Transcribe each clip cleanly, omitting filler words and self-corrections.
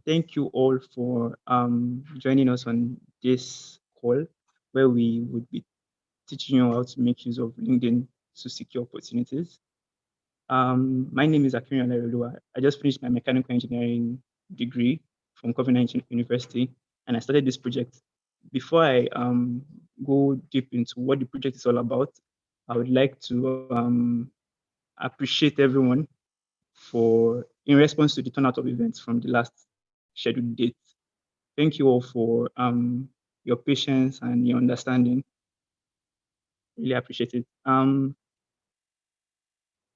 thank you all for joining us on this call, where we would be teaching you how to make use of LinkedIn to secure opportunities. My name is Akirin Oleroluwa. I just finished my mechanical engineering degree from Covenant University, and I started this project. Before I go deep into what the project is all about, I would like to appreciate everyone for, in response to the turnout of events from the last scheduled date. Thank you all for your patience and your understanding. Really appreciate it.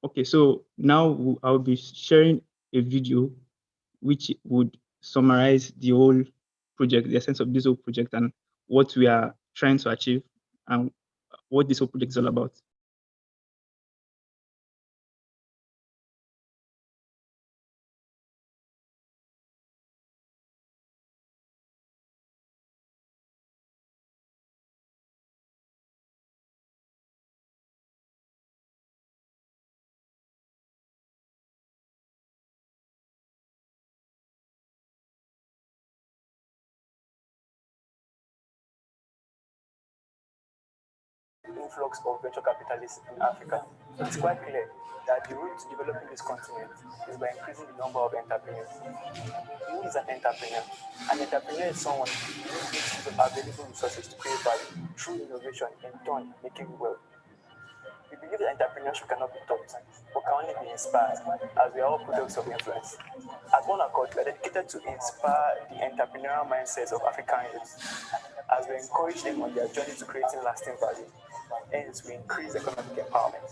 Okay, so now I'll be sharing a video which would summarize the whole project, the essence of this whole project, and what we are trying to achieve, and what this whole project is all about. Influx of venture capitalists in Africa. It's quite clear that the route to developing this continent is by increasing the number of entrepreneurs. Who is an entrepreneur? An entrepreneur is someone who makes use of available resources to create value through innovation, in turn making wealth. We believe that entrepreneurship cannot be taught, but can only be inspired, as we are all products of influence. At One Accord, we are dedicated to inspire the entrepreneurial mindsets of African youth, as we encourage them on their journey to creating lasting value. Hence, we increase economic empowerment.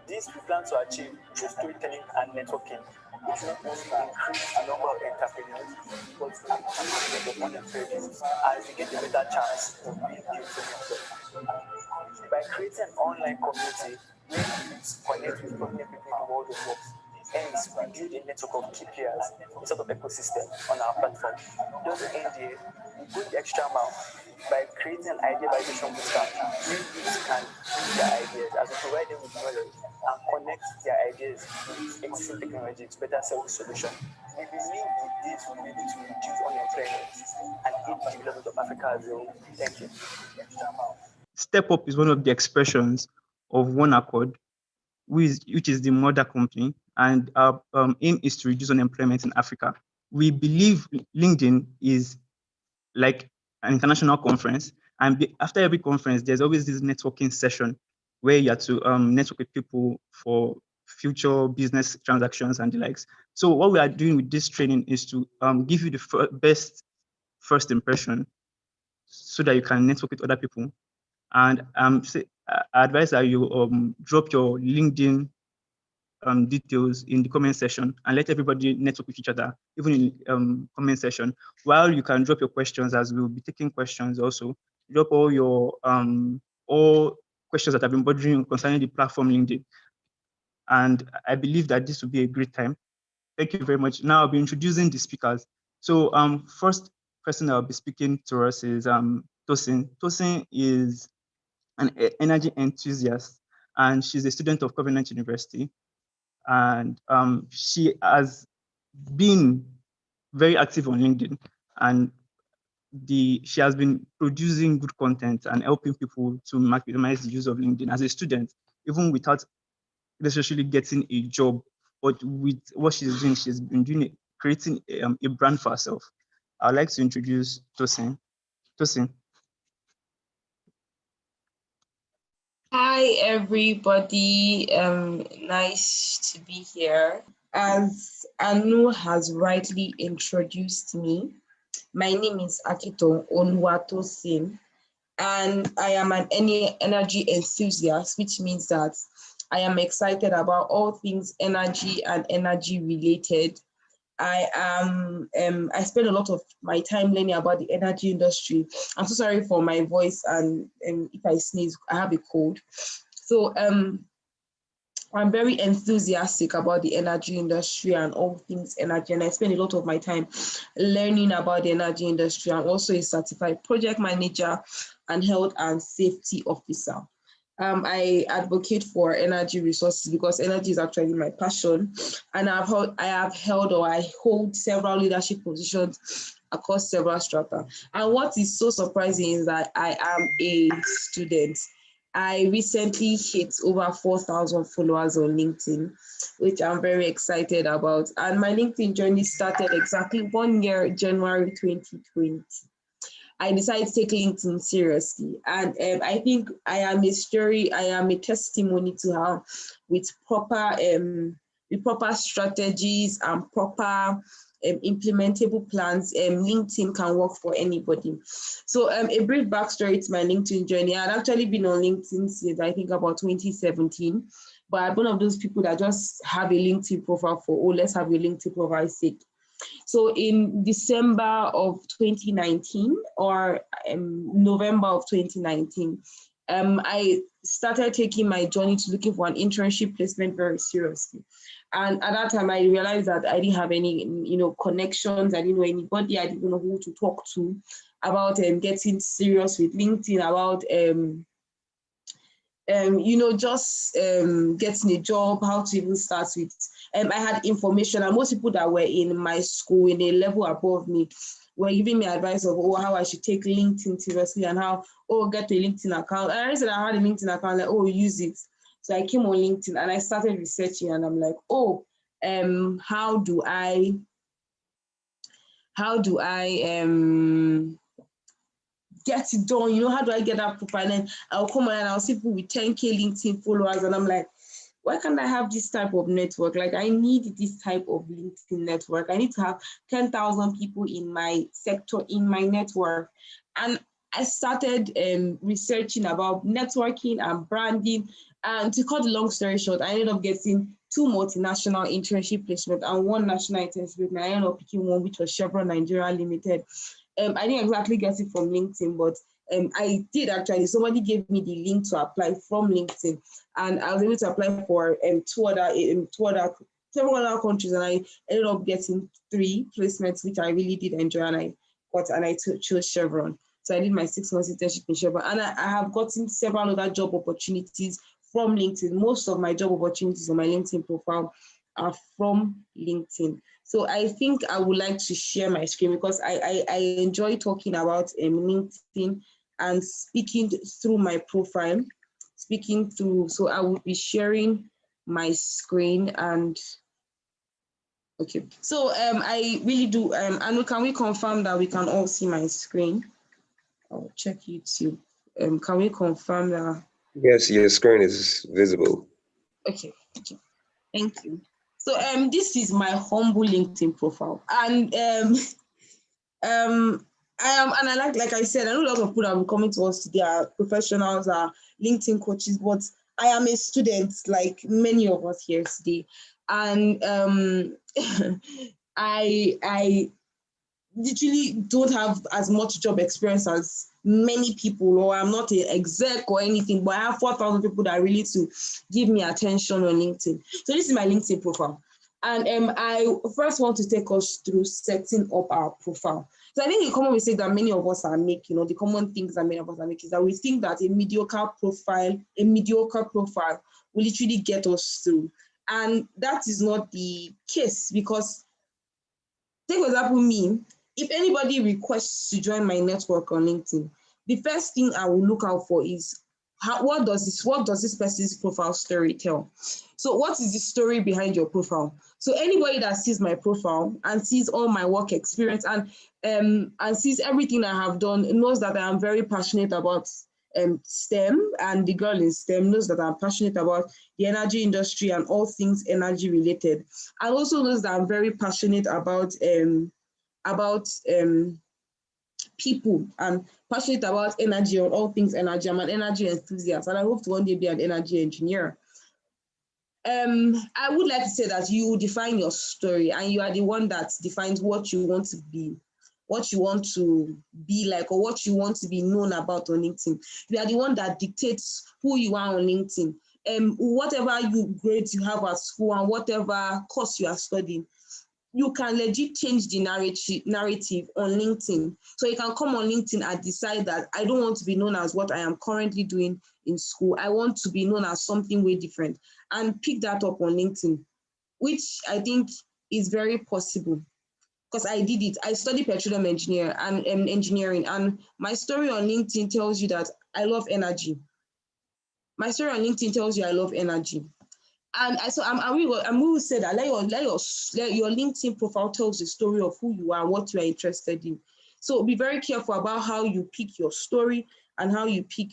This we plan to achieve through storytelling and networking, which will not only increase the number of entrepreneurs, but to increase the unemployed as they get a better chance of being able to themselves. By creating an online community where youths connect with prominent people in the world of work. Hence, we build a network of key players, a sort of ecosystem on our platform. It doesn't end here. We go the extra mile by creating an idea validation bootcamp where youths can bring their ideas as we provide them with knowledge and connect their ideas with existing technology to better sell the solution. We believe with this we'll be able to reduce unemployment and aid the development of Africa as a whole. Thank you. StepUp is one of the expressions of One Accord, which is the mother company, and our aim is to reduce unemployment in Africa. We believe LinkedIn is like an international conference, and after every conference, there's always this networking session where you have to network with people for future business transactions and the likes. So what we are doing with this training is to give you the best first impression so that you can network with other people. And I advise that you drop your LinkedIn details in the comment section and let everybody network with each other, even in comment section. While you can drop your questions, as we'll be taking questions also, drop all your all questions that have been bothering you concerning the platform LinkedIn. And I believe that this will be a great time. Thank you very much. Now I'll be introducing the speakers. So first person I'll be speaking to us is Tosin. Tosin is an energy enthusiast, and she's a student of Covenant University. And she has been very active on LinkedIn, and she has been producing good content and helping people to maximize the use of LinkedIn as a student, even without necessarily getting a job. But with what she's doing, she's been doing creating a brand for herself. I'd like to introduce Tosin. Tosin. Hi, everybody. Nice to be here. As Anu has rightly introduced me, my name is Akito Onwatosin, and I am an energy enthusiast, which means that I am excited about all things energy and energy related. I spend a lot of my time learning about the energy industry. I'm so sorry for my voice, and if I sneeze, I have a cold. So I'm very enthusiastic about the energy industry and all things energy, and I spend a lot of my time learning about the energy industry. I'm also a certified project manager and health and safety officer. I advocate for energy resources because energy is actually my passion, and I hold several leadership positions across several strata. And what is so surprising is that I am a student. I recently hit over 4,000 followers on LinkedIn, which I'm very excited about. And my LinkedIn journey started exactly 1 year, January 2020. I decided to take LinkedIn seriously. And I think I am a testimony to how with proper strategies and proper implementable plans, LinkedIn can work for anybody. So a brief backstory to my LinkedIn journey. I'd actually been on LinkedIn since I think about 2017, but I'm one of those people that just have a LinkedIn profile for, oh, let's have a LinkedIn profile sake. So in December of 2019 or November of 2019, I started taking my journey to looking for an internship placement very seriously. And at that time, I realized that I didn't have any, connections. I didn't know anybody. I didn't know who to talk to about getting serious with LinkedIn, about just getting a job, how to even start with. I had information, and most people that were in my school, in a level above me, were giving me advice of how I should take LinkedIn seriously and how, get a LinkedIn account. And I said I had a LinkedIn account, like, use it. So I came on LinkedIn and I started researching, and I'm like, how do I get it done? How do I get that profile? And I'll come on and I'll see people with 10K LinkedIn followers, and I'm like, why can't I have this type of network? Like, I need this type of LinkedIn network. I need to have 10,000 people in my sector, in my network. And I started researching about networking and branding. And to cut the long story short, I ended up getting 2 multinational internship placements and 1 national internship placement. I ended up picking one, which was Chevron Nigeria Limited. I didn't exactly get it from LinkedIn, but I did actually. Somebody gave me the link to apply from LinkedIn, and I was able to apply for several other countries, and I ended up getting 3 placements, which I really did enjoy, and I chose Chevron. So I did my 6 months internship in Chevron, and I have gotten several other job opportunities from LinkedIn. Most of my job opportunities on my LinkedIn profile are from LinkedIn. So I think I would like to share my screen because I enjoy talking about LinkedIn and speaking through my profile, so I will be sharing my screen. And okay, so I really do, Anu, can we confirm that we can all see my screen? I'll check YouTube. Can we confirm that? Yes, your screen is visible. Okay, thank you. So this is my humble LinkedIn profile, and I like I said, I know a lot of people that will be coming to us today are professionals, are LinkedIn coaches, but I am a student like many of us here today, and I literally don't have as much job experience as many people, or I'm not an exec or anything, but I have 4,000 people that are really to give me attention on LinkedIn. So this is my LinkedIn profile. And I first want to take us through setting up our profile. So I think the common mistake that many of us are making, or the common things that many of us are making, is that we think that a mediocre profile will literally get us through. And that is not the case, because take for example me, if anybody requests to join my network on LinkedIn, the first thing I will look out for is what does this person's profile story tell? So what is the story behind your profile? So anybody that sees my profile and sees all my work experience and sees everything I have done knows that I am very passionate about STEM, and the girl in STEM knows that I'm passionate about the energy industry and all things energy related. I also knows that I'm very passionate about people and passionate about energy or all things energy. I'm an energy enthusiast, and I hope to one day be an energy engineer. I would like to say that you define your story, and you are the one that defines what you want to be, what you want to be like, or what you want to be known about on LinkedIn. You are the one that dictates who you are on LinkedIn. Whatever grades you have at school and whatever course you are studying, you can legit change the narrative on LinkedIn. So you can come on LinkedIn and decide that I don't want to be known as what I am currently doing in school. I want to be known as something way different, and pick that up on LinkedIn, which I think is very possible, because I did it. I studied petroleum engineering, and my story on LinkedIn tells you that I love energy. My story on LinkedIn tells you I love energy. And we will say that let your LinkedIn profile tells the story of who you are and what you are interested in. So be very careful about how you pick your story and how you pick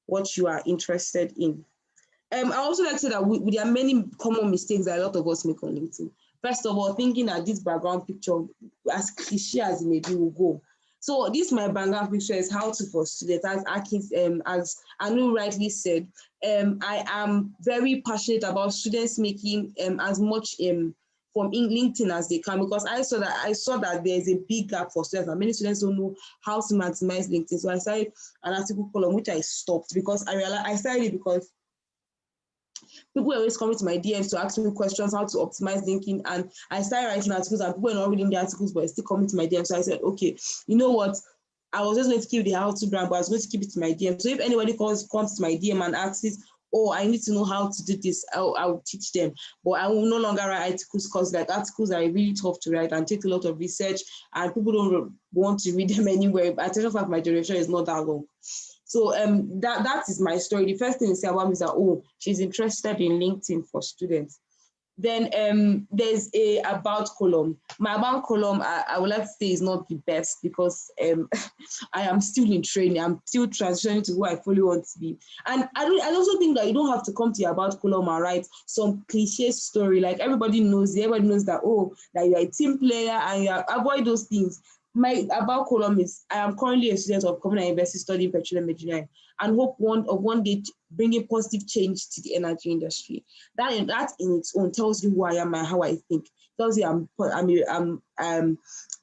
what you are interested in. I also like to say that there are many common mistakes that a lot of us make on LinkedIn. First of all, thinking that this background picture, as cliche as it may be, will go. So this my background picture is how to for students. As Anu rightly said, I am very passionate about students making as much from LinkedIn as they can, because I saw that there's a big gap for students, and many students don't know how to maximize LinkedIn. So I started an article column, which I stopped because I realized I started it because people were always coming to my DMs to ask me questions how to optimize LinkedIn, and I started writing articles, and people were not reading the articles but still coming to my DMs. So I said, okay, you know what? I was just going to keep the how-to brand, but I was going to keep it to my DM. So if anybody comes to my DM and asks, oh, I need to know how to do this, I'll teach them. But I will no longer write articles, because like articles are really tough to write and take a lot of research, and people don't want to read them anywhere. But attention span of my generation is not that long. So that is my story. The first thing to say about me is that, oh, she's interested in LinkedIn for students. Then there's a about column. My about column, I would like to say, is not the best, because I am still in training. I'm still transitioning to who I fully want to be. And I also think that you don't have to come to your about column and write some cliche story. Like everybody knows that, oh, that you're a team player, and avoid those things. My about column is, I am currently a student of Common University studying petroleum engineering, and hope one day bringing positive change to the energy industry. That in its own tells you who I am and how I think. Tells you I'm an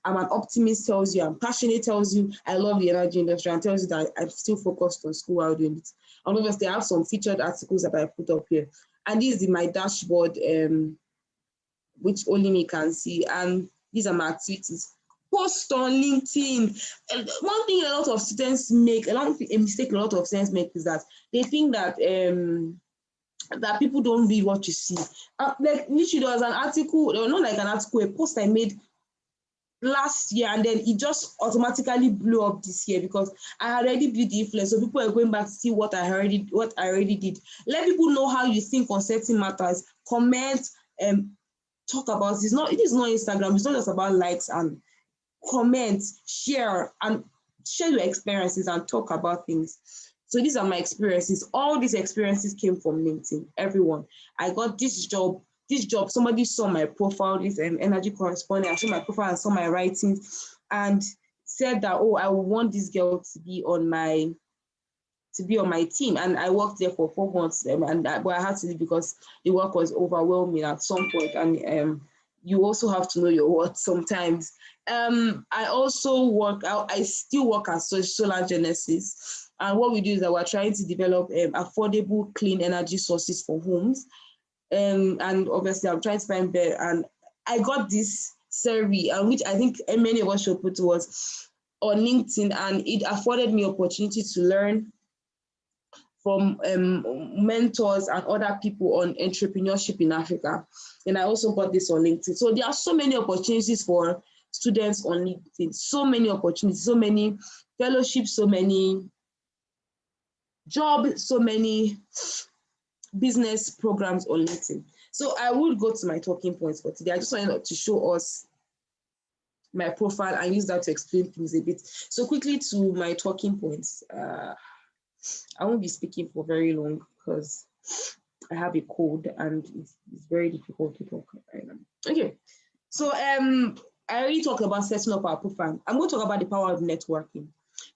optimist. Tells you I'm passionate. Tells you I love the energy industry, and tells you that I'm still focused on school while doing it. And obviously, I have some featured articles that I put up here, and this is my dashboard, which only me can see. And these are my activities. Post on LinkedIn. One thing a lot of students make, a mistake a lot of students make, is that they think that that people don't read what you see. Like literally, there was an article, not like an article, a post I made last year, and then it just automatically blew up this year because I had already built the influence. So people are going back to see what I already did. Let people know how you think on certain matters. Comment, talk about it. It is not Instagram. It's not just about likes and comment, share your experiences and talk about things. So these are my experiences. All these experiences came from LinkedIn. Everyone. I got this job. Somebody saw my profile, this energy correspondent. I saw my profile and saw my writings and said that, oh, I want this girl to be on my team. And I worked there for 4 months, but I had to leave because the work was overwhelming at some point. And you also have to know your worth sometimes. I still work as Solar Genesis. And what we do is that we're trying to develop affordable, clean energy sources for homes. And obviously, I'm trying to find better. And I got this survey, which I think many of us should put towards on LinkedIn, and it afforded me opportunity to learn from mentors and other people on entrepreneurship in Africa. And I also got this on LinkedIn. So there are so many opportunities for students on LinkedIn, so many opportunities, so many fellowships, so many jobs, so many business programs on LinkedIn. So I would go to my talking points for today. I just wanted to show us my profile and use that to explain things a bit. So quickly to my talking points. I won't be speaking for very long because I have a cold and it's very difficult to talk right now. Okay, so I already talked about setting up our profile. I'm going to talk about the power of networking.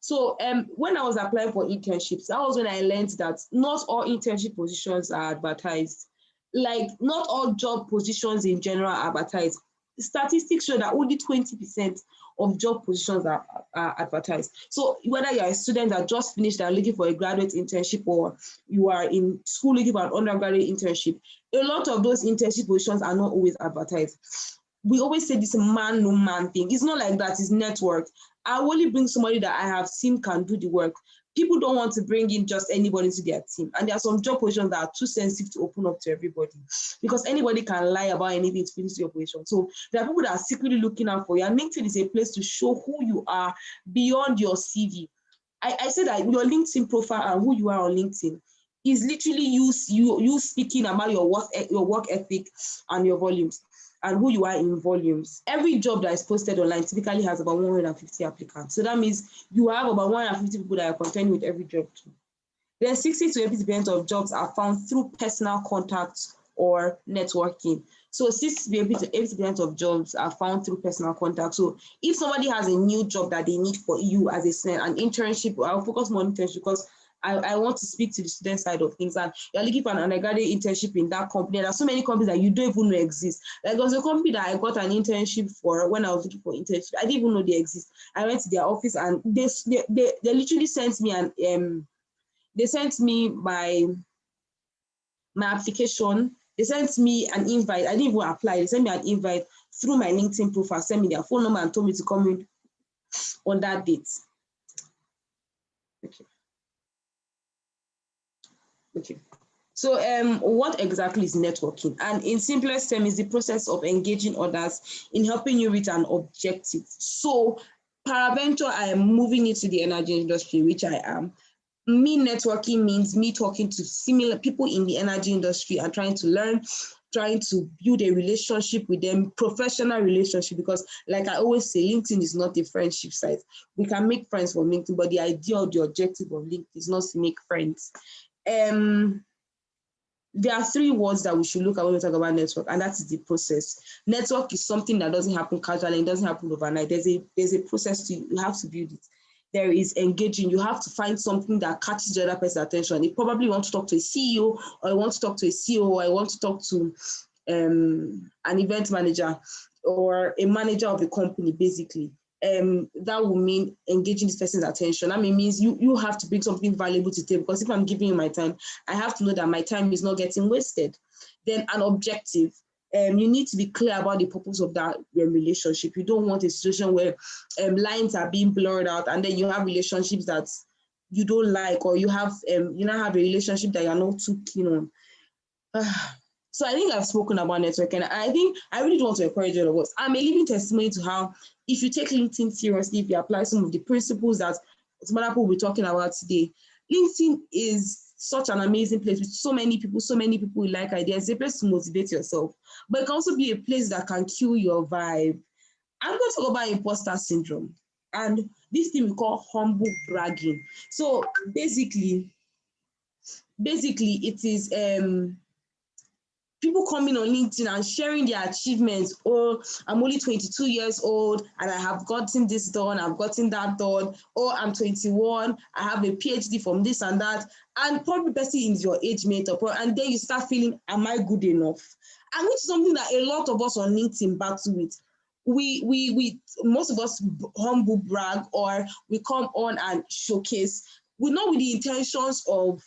So when I was applying for internships, that was when I learned that not all internship positions are advertised. Like not all job positions in general are advertised. Statistics show that only 20% of job positions are advertised. So whether you're a student that just finished and looking for a graduate internship, or you are in school looking for an undergraduate internship, a lot of those internship positions are not always advertised. we always say this man, no man thing. It's not like that, it's network. I only bring somebody that I have seen can do the work. People don't want to bring in just anybody into their team. And there are some job positions that are too sensitive to open up to everybody because anybody can lie about anything to finish your position. So there are people that are secretly looking out for you. And LinkedIn is a place to show who you are beyond your CV. I say that your LinkedIn profile and who you are on LinkedIn is literally you speaking about your work ethic and your volumes and who you are in volumes. Every job that is posted online typically has about 150 applicants. So that means you have about 150 people that are contending with every job too. Then 60 to 80% of jobs are found through personal contacts or networking. So 60 to 80% of jobs are found through personal contact. So if somebody has a new job that they need for you as an internship, I'll focus more on internship because I want to speak to the student side of things, and you're looking for an undergraduate internship in that company. There are so many companies that you don't even know exist. Like there was a company that I got an internship for when I was looking for internship. I didn't even know they exist. I went to their office and they literally sent me my application. They sent me an invite. I didn't even apply. They sent me an invite through my LinkedIn profile, sent me their phone number and told me to come in on that date. Okay. So what exactly is networking? And in simplest terms, is the process of engaging others in helping you reach an objective. So peradventure, I am moving into the energy industry, which I am. Me networking means me talking to similar people in the energy industry and trying to learn, trying to build a relationship with them, professional relationship, because like I always say, LinkedIn is not a friendship site. We can make friends from LinkedIn, but the idea or the objective of LinkedIn is not to make friends. There are three words that we should look at when we talk about network, and that is the process. Network is something that doesn't happen casually, it doesn't happen overnight. There's a process you have to build it. There is engaging. You have to find something that catches the other person's attention. You probably want to talk to a CEO, or you want to talk to a CEO, or you want to talk to an event manager or a manager of the company, basically. That will mean engaging this person's attention. That means you have to bring something valuable to the table, because if I'm giving you my time, I have to know that my time is not getting wasted. Then an objective. You need to be clear about the purpose of that relationship. You don't want a situation where lines are being blurred out, and then you have relationships that you don't like, or you have you now have a relationship that you're not too keen on. So I think I've spoken about networking, and I think I really want to encourage all of us. I'm a living testimony to how, if you take LinkedIn seriously, if you apply some of the principles that some other people will be talking about today, LinkedIn is such an amazing place with so many people who like ideas. It's a place to motivate yourself, but it can also be a place that can kill your vibe. I'm going to talk about imposter syndrome and this thing we call humble bragging. So basically it is people coming on LinkedIn and sharing their achievements. Oh, I'm only 22 years old and I have gotten this done, I've gotten that done. Oh, I'm 21, I have a PhD from this and that. And probably the person is your age mate, and then you start feeling, am I good enough? And which is something that a lot of us on LinkedIn battle with. We most of us humble brag, or we come on and showcase. We're not with the intentions of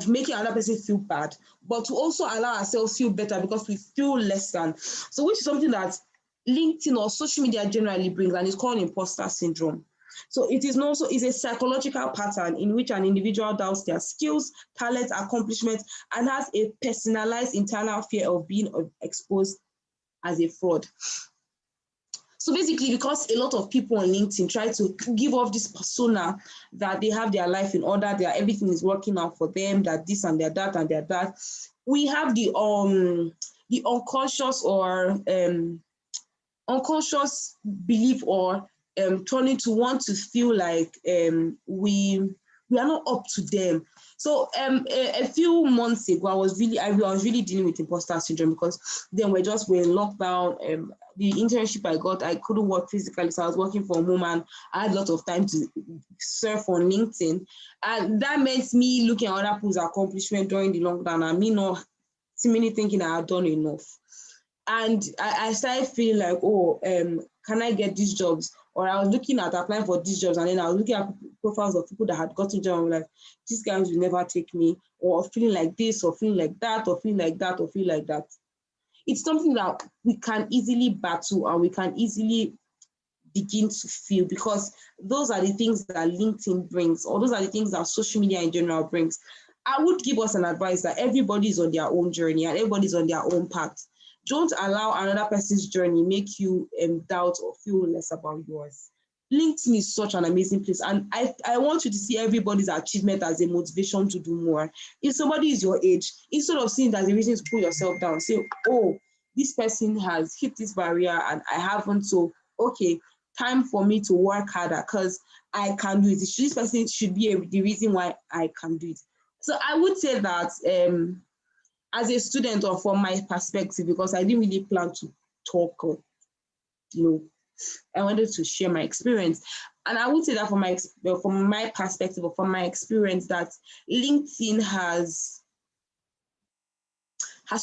making another person feel bad, but to also allow ourselves feel better because we feel less than. So which is something that LinkedIn or social media generally brings, and it's called imposter syndrome. So it is also a psychological pattern in which an individual doubts their skills, talents, accomplishments, and has a personalized internal fear of being exposed as a fraud. So basically, because a lot of people on LinkedIn try to give off this persona that they have their life in order, that everything is working out for them, that this and that and that, we have the unconscious or unconscious belief, or turning to want to feel like we are not up to them. So a few months ago, I was really dealing with imposter syndrome, because then we're in lockdown. The internship I got, I couldn't work physically, so I was working from home, and I had a lot of time to surf on LinkedIn, and that meant me looking at other people's accomplishment during the lockdown, and me not seemingly thinking I had done enough. And I started feeling like, can I get these jobs? Or I was looking at applying for these jobs, and then I was looking at profiles of people that had gotten jobs, and like, these guys will never take me, or feeling like this, or feeling like that, or feeling like that, or feeling like that. it's something that we can easily battle and we can easily begin to feel, because those are the things that LinkedIn brings, or those are the things that social media in general brings. I would give us an advice that everybody is on their own journey and everybody's on their own path. Don't allow another person's journey make you doubt or feel less about yours. LinkedIn is such an amazing place, and I want you to see everybody's achievement as a motivation to do more. If somebody is your age, instead of seeing that as a reason to pull yourself down, say, oh, this person has hit this barrier and I haven't, so okay, time for me to work harder because I can do it. This person should be the reason why I can do it. So I would say that as a student, or from my perspective, because I didn't really plan to talk, or, I wanted to share my experience. And I would say that from my perspective, or from my experience, that LinkedIn has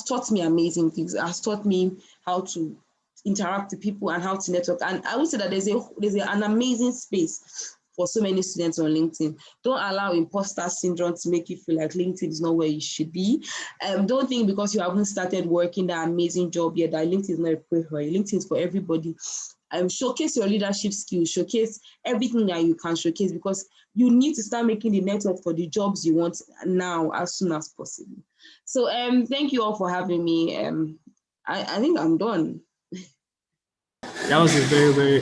taught me amazing things. It has taught me how to interact with people and how to network. And I would say that there's an amazing space for so many students on LinkedIn. Don't allow imposter syndrome to make you feel like LinkedIn is not where you should be. Don't think because you haven't started working that amazing job yet that LinkedIn is not a place for you. LinkedIn is for everybody. Showcase your leadership skills, showcase everything that you can showcase, because you need to start making the network for the jobs you want now as soon as possible. So thank you all for having me. I think I'm done. That was a very, very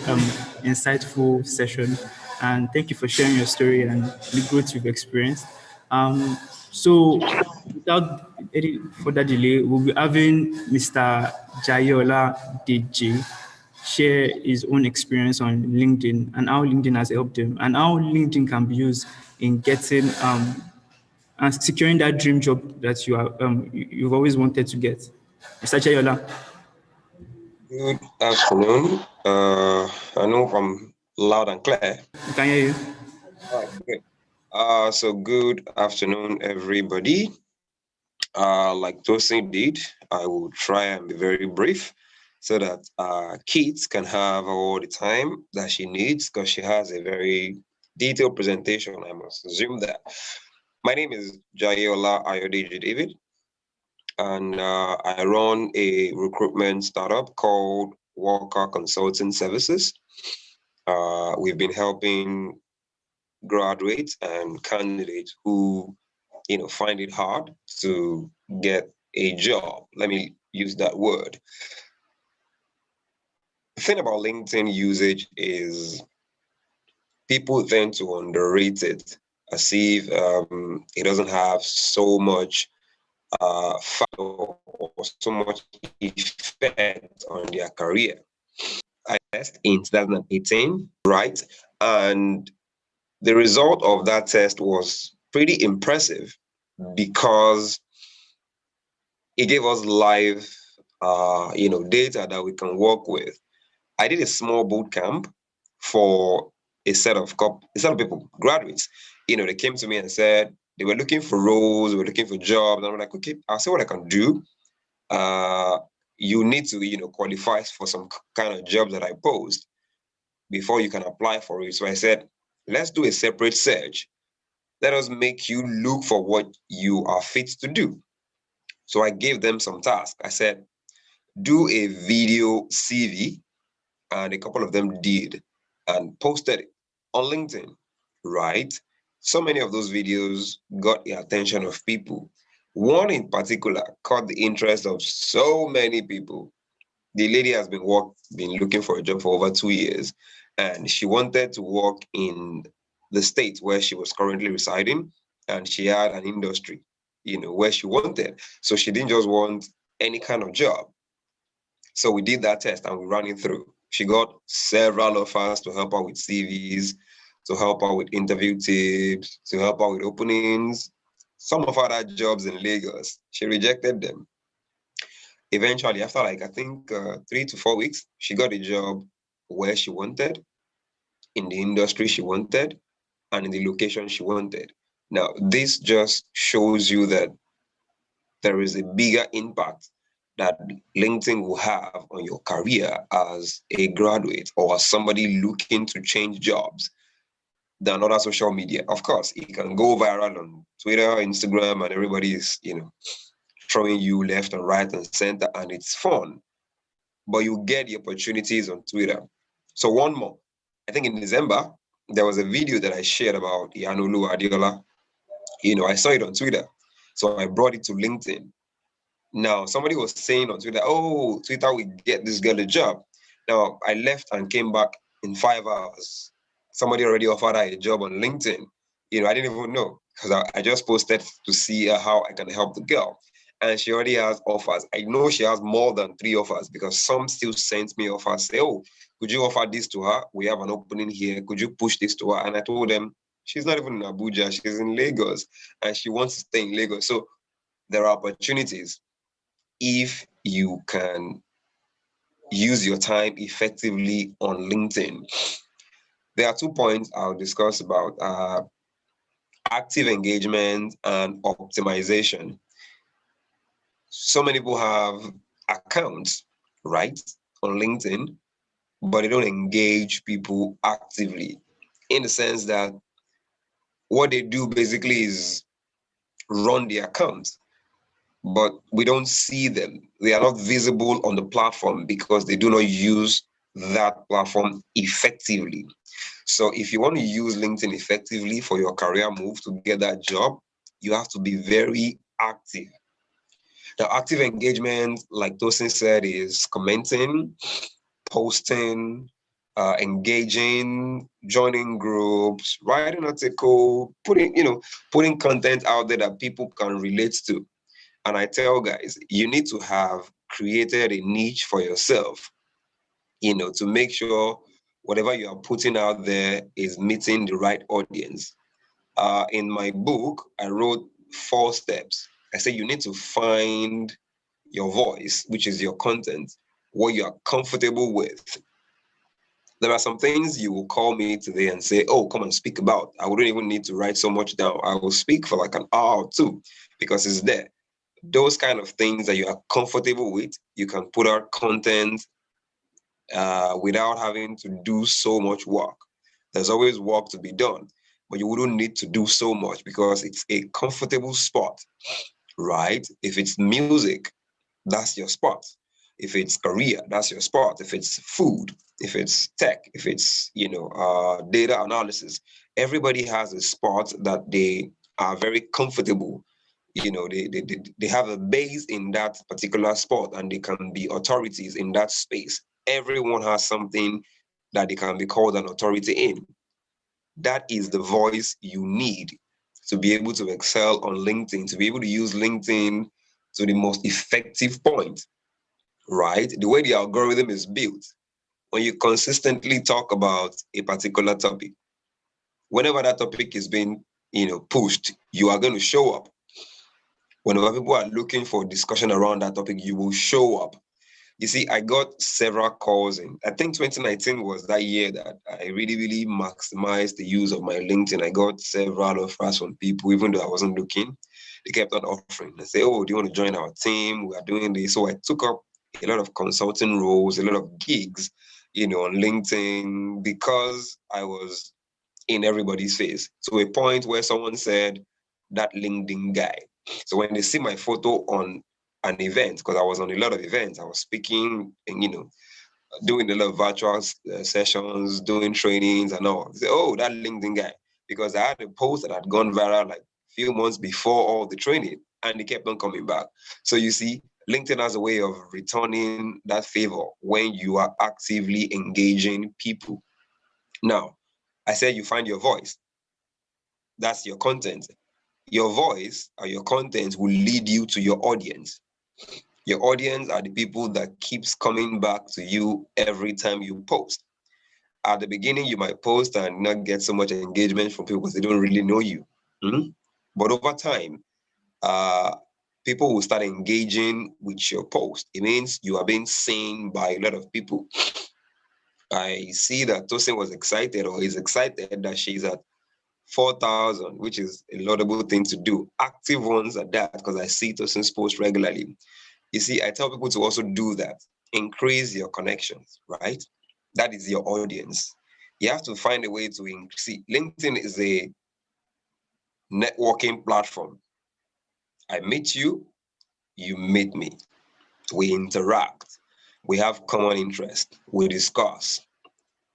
insightful session, and thank you for sharing your story and the growth you've experienced. So, without any further delay, we'll be having Mr. Jayola DJ share his own experience on LinkedIn and how LinkedIn has helped him, and how LinkedIn can be used in getting and securing that dream job that you've always wanted to get. Mr. Jayola. Good afternoon. I know I'm loud and clear. I can hear you. All right, good. So good afternoon, everybody. Like Tosin did, I will try and be very brief so that Keith can have all the time that she needs, because she has a very detailed presentation. I must assume that. My name is Jayola Ayodeji David, and I run a recruitment startup called Walker Consulting Services. We've been helping graduates and candidates who find it hard to get a job. Let me use that word. The thing about LinkedIn usage is people tend to underrate it, as if it doesn't have so much or so much effect on their career. I tested in 2018, right? And the result of that test was pretty impressive, because it gave us live, data that we can work with. I did a small boot camp for a set of people, graduates. They came to me and said they were looking for roles, they were looking for jobs. And I'm like, okay, I'll see what I can do. You need to, qualify for some kind of jobs that I post before you can apply for it. So I said, let's do a separate search. Let us make you look for what you are fit to do. So I gave them some tasks. I said, do a video CV, and a couple of them did and posted it on LinkedIn, right? So many of those videos got the attention of people. One in particular caught the interest of so many people. The lady has been looking for a job for over 2 years, and she wanted to work in the state where she was currently residing, and she had an industry, where she wanted. So she didn't just want any kind of job. So we did that test and we ran it through. She got several offers to help her with CVs, to help her with interview tips, to help her with openings. Some of her had jobs in Lagos. She rejected them. Eventually, after I think 3 to 4 weeks, she got a job where she wanted, in the industry she wanted, and in the location she wanted. Now, this just shows you that there is a bigger impact that LinkedIn will have on your career as a graduate or as somebody looking to change jobs than other social media. Of course, it can go viral on Twitter, Instagram, and everybody is, throwing you left and right and center, and it's fun. But you get the opportunities on Twitter. So one more. I think in December, there was a video that I shared about Yanulu Adiola. I saw it on Twitter. So I brought it to LinkedIn. Now, somebody was saying on Twitter, oh, Twitter will get this girl a job. Now, I left and came back in 5 hours. Somebody already offered her a job on LinkedIn. I didn't even know because I just posted to see how I can help the girl. And she already has offers. I know she has more than 3 offers because some still sent me offers, say, oh, could you offer this to her? We have an opening here. Could you push this to her? And I told them, she's not even in Abuja. She's in Lagos and she wants to stay in Lagos. So there are opportunities if you can use your time effectively on LinkedIn. There are 2 points I'll discuss about active engagement and optimization. So many people have accounts, right, on LinkedIn, but they don't engage people actively in the sense that what they do basically is run the account, but we don't see them. They are not visible on the platform because they do not use that platform effectively. So if you want to use LinkedIn effectively for your career move to get that job, you have to be very active. Now, active engagement, like Tosin said, is commenting, posting, engaging, joining groups, writing article, putting content out there that people can relate to. And I tell guys, you need to have created a niche for yourself, to make sure whatever you are putting out there is meeting the right audience. In my book, I wrote 4 steps. I said you need to find your voice, which is your content, what you are comfortable with. There are some things you will call me today and say, oh, come and speak about. I wouldn't even need to write so much down. I will speak for like an hour or 2 because it's there. Those kind of things that you are comfortable with, you can put out content without having to do so much work. There's always work to be done, but you wouldn't need to do so much because it's a comfortable spot, right? If it's music, that's your spot. If it's career, that's your spot. If it's food, if it's tech, if it's, data analysis, everybody has a spot that they are very comfortable. They have a base in that particular spot and they can be authorities in that space. Everyone has something that they can be called an authority in. That is the voice you need to be able to excel on LinkedIn, to be able to use LinkedIn to the most effective point, right? The way the algorithm is built, when you consistently talk about a particular topic, whenever that topic is being, pushed, you are going to show up. Whenever people are looking for discussion around that topic, you will show up. You see, I got several calls in. I think 2019 was that year that I really, really maximized the use of my LinkedIn. I got several offers from people, even though I wasn't looking. They kept on offering. They say, oh, do you want to join our team? We are doing this. So I took up a lot of consulting roles, a lot of gigs, on LinkedIn because I was in everybody's face to a point where someone said, that LinkedIn guy. So when they see my photo on an event, because I was on a lot of events, I was speaking and, doing a lot of virtual sessions, doing trainings and all. They say, oh, that LinkedIn guy. Because I had a post that had gone viral like a few months before all the training and they kept on coming back. So you see, LinkedIn has a way of returning that favor when you are actively engaging people. Now, I said you find your voice. That's your content. Your voice or your content will lead you to your audience. Your audience are the people that keeps coming back to you every time you post. At the beginning, you might post and not get so much engagement from people because they don't really know you. Mm-hmm. But over time, people will start engaging with your post. It means you are being seen by a lot of people. I see that Tosin was excited or is excited that she's at 4,000, which is a laudable thing to do. Active ones at that, because I see Tosin's post regularly. You see, I tell people to also do that. Increase your connections, right? That is your audience. You have to find a way to increase. LinkedIn is a networking platform. I meet you, you meet me, we interact, we have common interest, we discuss,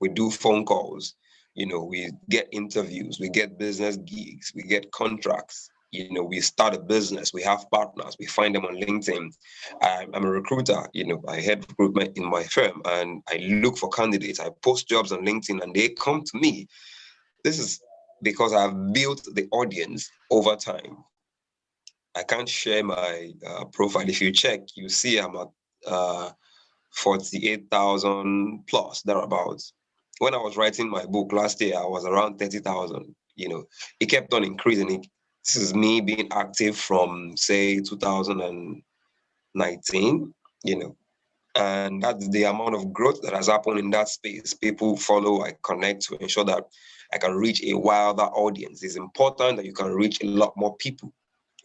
we do phone calls, we get interviews, we get business gigs, we get contracts, we start a business, we have partners, we find them on LinkedIn. I'm a recruiter, I head recruitment in my firm, and I look for candidates. I post jobs on LinkedIn and they come to me. This is because I've built the audience over time. I can't share my profile. If you check, you see I'm at 48,000 plus, thereabouts. When I was writing my book last year, I was around 30,000. It kept on increasing. This is me being active from, say, 2019, and that's the amount of growth that has happened in that space. People follow, I connect to ensure that I can reach a wider audience. It's important that you can reach a lot more people,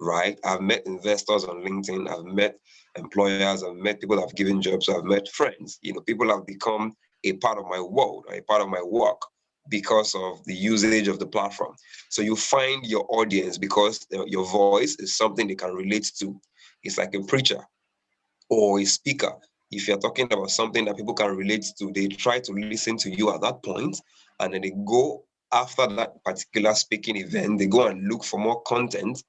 right? I've met investors on LinkedIn, I've met employers, I've met people that have given jobs, I've met friends. People have become a part of my world, a part of my work because of the usage of the platform. So you find your audience because your voice is something they can relate to. It's like a preacher or a speaker. If you're talking about something that people can relate to, they try to listen to you at that point, and then they go after that particular speaking event, they go and look for more content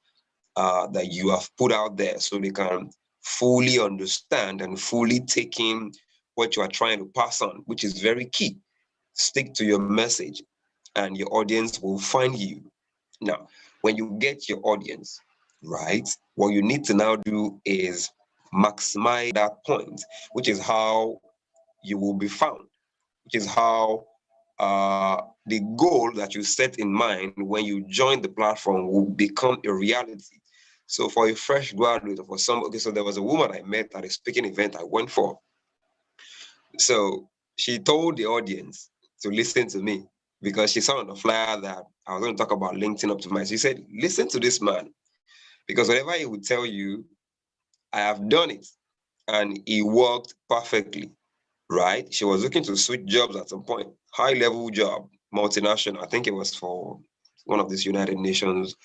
that you have put out there so they can fully understand and fully take in what you are trying to pass on, which is very key. Stick to your message and your audience will find you. Now, when you get your audience, right, what you need to now do is maximize that point, which is how you will be found, which is how the goal that you set in mind when you join the platform will become a reality. So for a fresh graduate, or for some, okay, so there was a woman I met at a speaking event I went for. So she told the audience to listen to me because she saw on the flyer that I was going to talk about LinkedIn Optimize. She said, listen to this man, because whatever he would tell you, I have done it and it worked perfectly, right? She was looking to switch jobs at some point, high level job, multinational. I think it was for one of these United Nations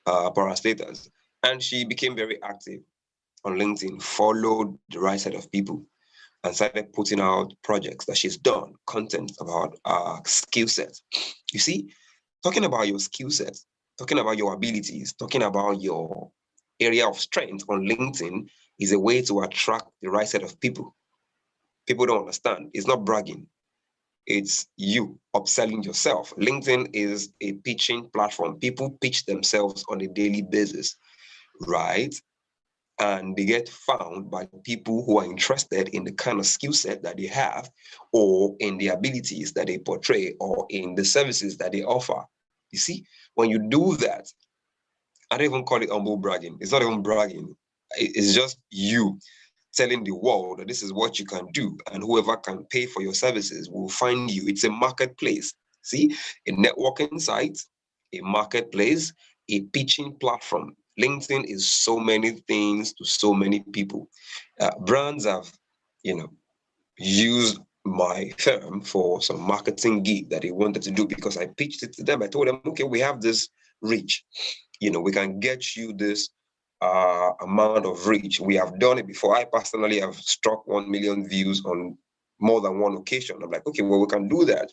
parastatals. And she became very active on LinkedIn, followed the right set of people, and started putting out projects that she's done, content about skill sets. You see, talking about your skill sets, talking about your abilities, talking about your area of strength on LinkedIn is a way to attract the right set of people. People don't understand. It's not bragging. It's you upselling yourself. LinkedIn is a pitching platform. People pitch themselves on a daily basis, right? And they get found by people who are interested in the kind of skill set that they have, or in the abilities that they portray, or in the services that they offer. You see, when you do that, I don't even call it humble bragging. It's not even bragging. It's just you telling the world that this is what you can do, and whoever can pay for your services will find you. It's a marketplace. See, a networking site, a marketplace, a pitching platform. LinkedIn is so many things to so many people. Brands have, used my firm for some marketing gig that they wanted to do because I pitched it to them. I told them, okay, we have this reach. We can get you this amount of reach. We have done it before. I personally have struck 1 million views on more than one occasion. I'm like, okay, well, we can do that.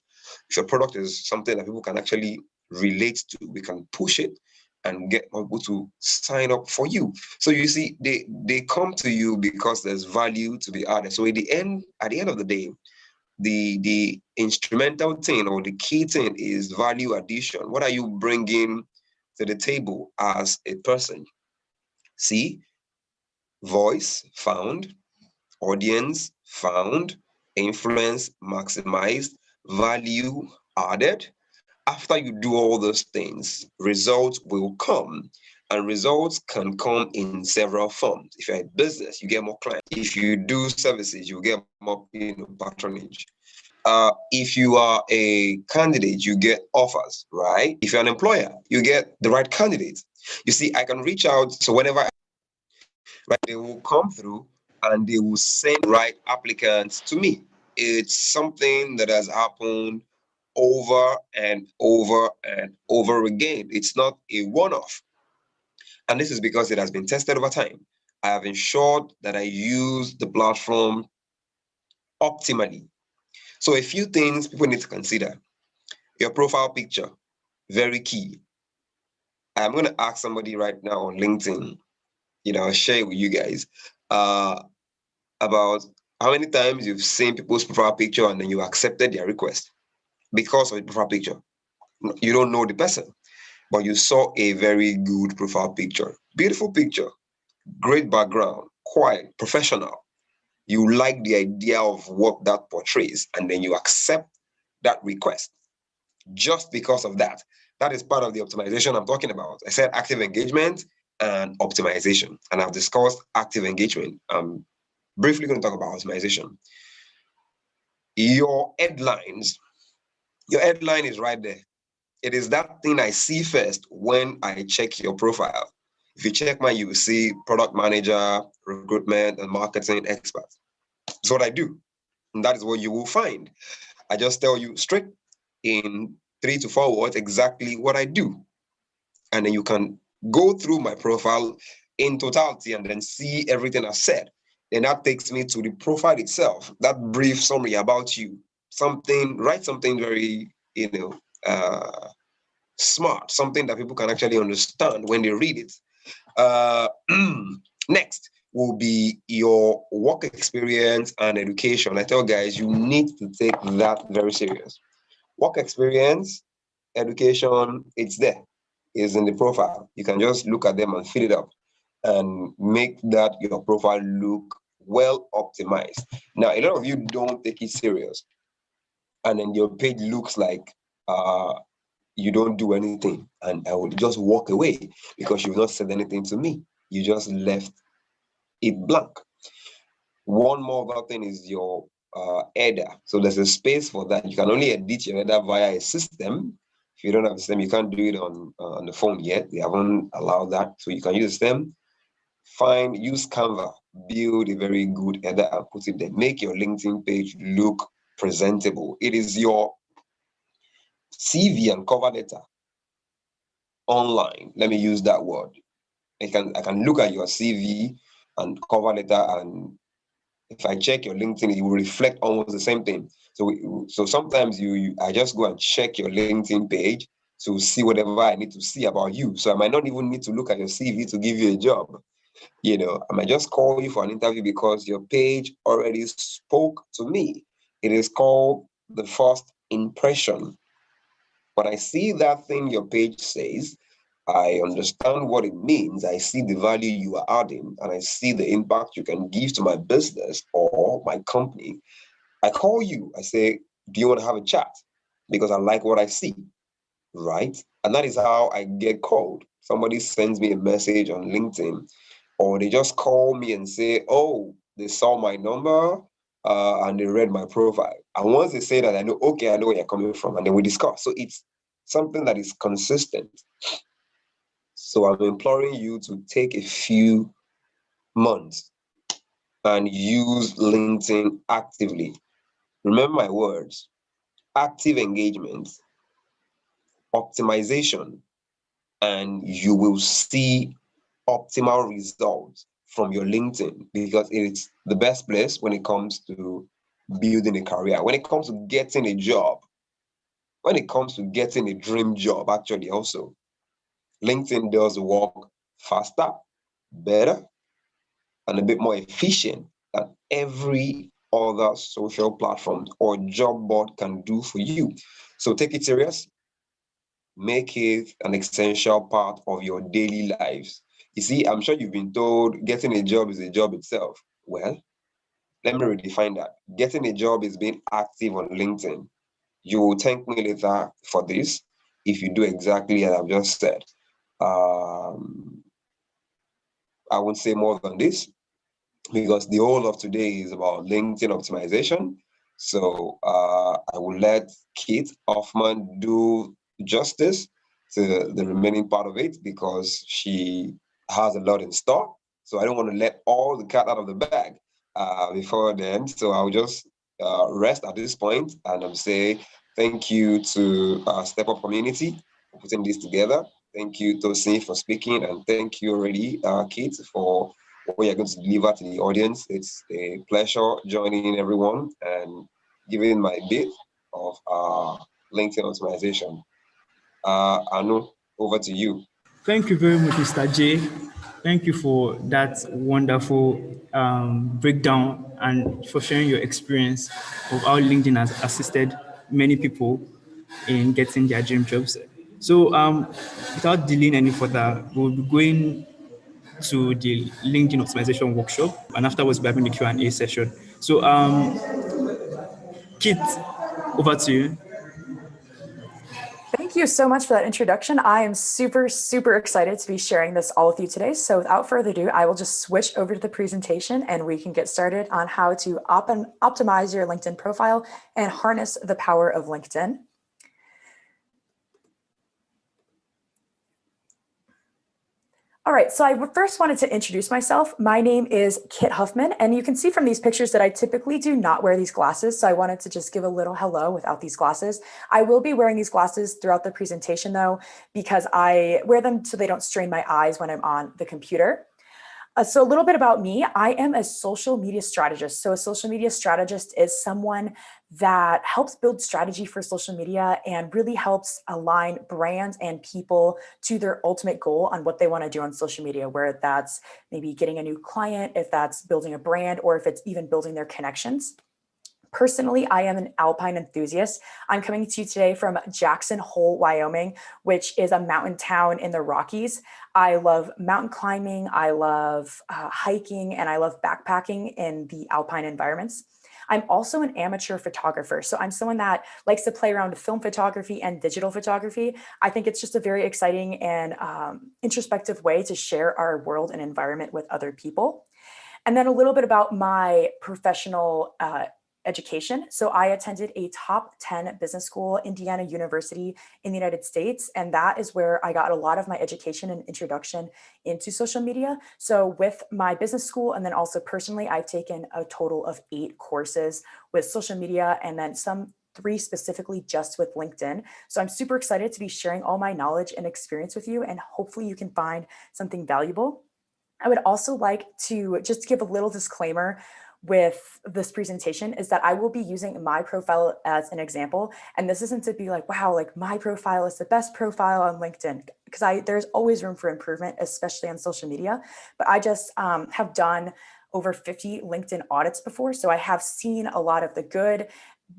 If your product is something that people can actually relate to, we can push it and get people to sign up for you. So you see, they come to you because there's value to be added. So at the end of the day, the instrumental thing or the key thing is value addition. What are you bringing to the table as a person? See, voice found, audience found, influence maximized, value added. After you do all those things, results will come. And results can come in several forms. If you're a business, you get more clients. If you do services, you get more patronage. If you are a candidate, you get offers, right? If you're an employer, you get the right candidate. You see, I can reach out. So whenever they will come through and they will send right applicants to me. It's something that has happened over and over and over again. It's not a one-off. And this is because it has been tested over time. I have ensured that I use the platform optimally. So a few things people need to consider. Your profile picture, very key. I'm going to ask somebody right now on LinkedIn, I'll share it with you guys, about how many times you've seen people's profile picture and then you accepted their request because of the profile picture. You don't know the person, but you saw a very good profile picture. Beautiful picture, great background, quiet, professional. You like the idea of what that portrays, and then you accept that request just because of that. That is part of the optimization I'm talking about. I said active engagement and optimization, and I've discussed active engagement. I'm briefly going to talk about optimization. Your headlines, your headline is right there. It is that thing I see first when I check your profile. If you check mine, you will see product manager, recruitment, and marketing expert. That's what I do. And that is what you will find. I just tell you straight in 3 to 4 words exactly what I do. And then you can go through my profile in totality and then see everything I've said. Then that takes me to the profile itself, that brief summary about you. Write something very, smart, something that people can actually understand when they read it. Next will be your work experience and education. I tell guys, you need to take that very serious. Work experience, education, it's there. It's in the profile. You can just look at them and fill it up and make that your profile look well optimized. Now, a lot of you don't take it serious, and then your page looks like you don't do anything, and I would just walk away because you've not said anything to me. You just left it blank. One more other thing is your header. So there's a space for that. You can only edit your header via a system. If you don't have a system, you can't do it on the phone yet. They haven't allowed that. So you can use them. Use Canva, build a very good header and put it there. Make your LinkedIn page look presentable. It is your CV and cover letter online. Let me use that word. I can look at your CV and cover letter, and if I check your LinkedIn, it will reflect almost the same thing. So sometimes I just go and check your LinkedIn page to see whatever I need to see about you. So I might not even need to look at your CV to give you a job. I might just call you for an interview because your page already spoke to me. It is called the first impression. When I see that thing your page says, I understand what it means. I see the value you are adding, and I see the impact you can give to my business or my company. I call you. I say, do you want to have a chat? Because I like what I see, right? And that is how I get called. Somebody sends me a message on LinkedIn, or they just call me and say, oh, they saw my number and they read my profile. And once they say that, I know, okay, I know where you're coming from. And then we discuss. So it's something that is consistent. So I'm imploring you to take a few months and use LinkedIn actively. Remember my words: active engagement, optimization, and you will see optimal results from your LinkedIn, because it's the best place when it comes to building a career, when it comes to getting a job, when it comes to getting a dream job. Actually, also, LinkedIn does work faster, better, and a bit more efficient than every other social platform or job board can do for you. So take it serious, make it an essential part of your daily lives. You see, I'm sure you've been told getting a job is a job itself. Well, let me redefine that. Getting a job is being active on LinkedIn. You will thank me later for this if you do exactly as I've just said. Um, I won't say more than this, because the whole of today is about LinkedIn optimization. So I will let Kate Hoffman do justice to the remaining part of it, because she has a lot in store. So I don't want to let all the cat out of the bag before then. So I'll just rest at this point and say thank you to StepUp community for putting this together. Thank you, Tosin, for speaking, and thank you already, Kate, for what you're going to deliver to the audience. It's a pleasure joining everyone and giving my bit of LinkedIn optimization. Anu, over to you. Thank you very much, Mr. J. Thank you for that wonderful breakdown and for sharing your experience of how LinkedIn has assisted many people in getting their dream jobs. So, without delaying any further, we'll be going to the LinkedIn optimization workshop, and afterwards, we're having the Q&A session. So, Kit, over to you. Thank you so much for that introduction. I am super, super excited to be sharing this all with you today. So without further ado, I will just switch over to the presentation and we can get started on how to optimize your LinkedIn profile and harness the power of LinkedIn. All right, so I first wanted to introduce myself. My name is Kit Huffman, and you can see from these pictures that I typically do not wear these glasses, so I wanted to just give a little hello without these glasses. I will be wearing these glasses throughout the presentation though, because I wear them so they don't strain my eyes when I'm on the computer. So a little bit about me, I am a social media strategist. So a social media strategist is someone that helps build strategy for social media and really helps align brands and people to their ultimate goal on what they want to do on social media, where that's maybe getting a new client, if that's building a brand, or if it's even building their connections. Personally, I am an alpine enthusiast. I'm coming to you today from Jackson Hole, Wyoming, which is a mountain town in the Rockies. I love mountain climbing, I love hiking, and I love backpacking in the alpine environments. I'm also an amateur photographer. So I'm someone that likes to play around with film photography and digital photography. I think it's just a very exciting and introspective way to share our world and environment with other people. And then a little bit about my professional education. So I attended a top 10 business school, Indiana University in the United States. And that is where I got a lot of my education and introduction into social media. So with my business school, and then also personally, I've taken a total of 8 courses with social media, and then some 3 specifically just with LinkedIn. So I'm super excited to be sharing all my knowledge and experience with you, and hopefully you can find something valuable. I would also like to just give a little disclaimer with this presentation is that I will be using my profile as an example. And this isn't to be like, wow, like my profile is the best profile on LinkedIn, because there's always room for improvement, especially on social media. But I just have done over 50 LinkedIn audits before. So I have seen a lot of the good,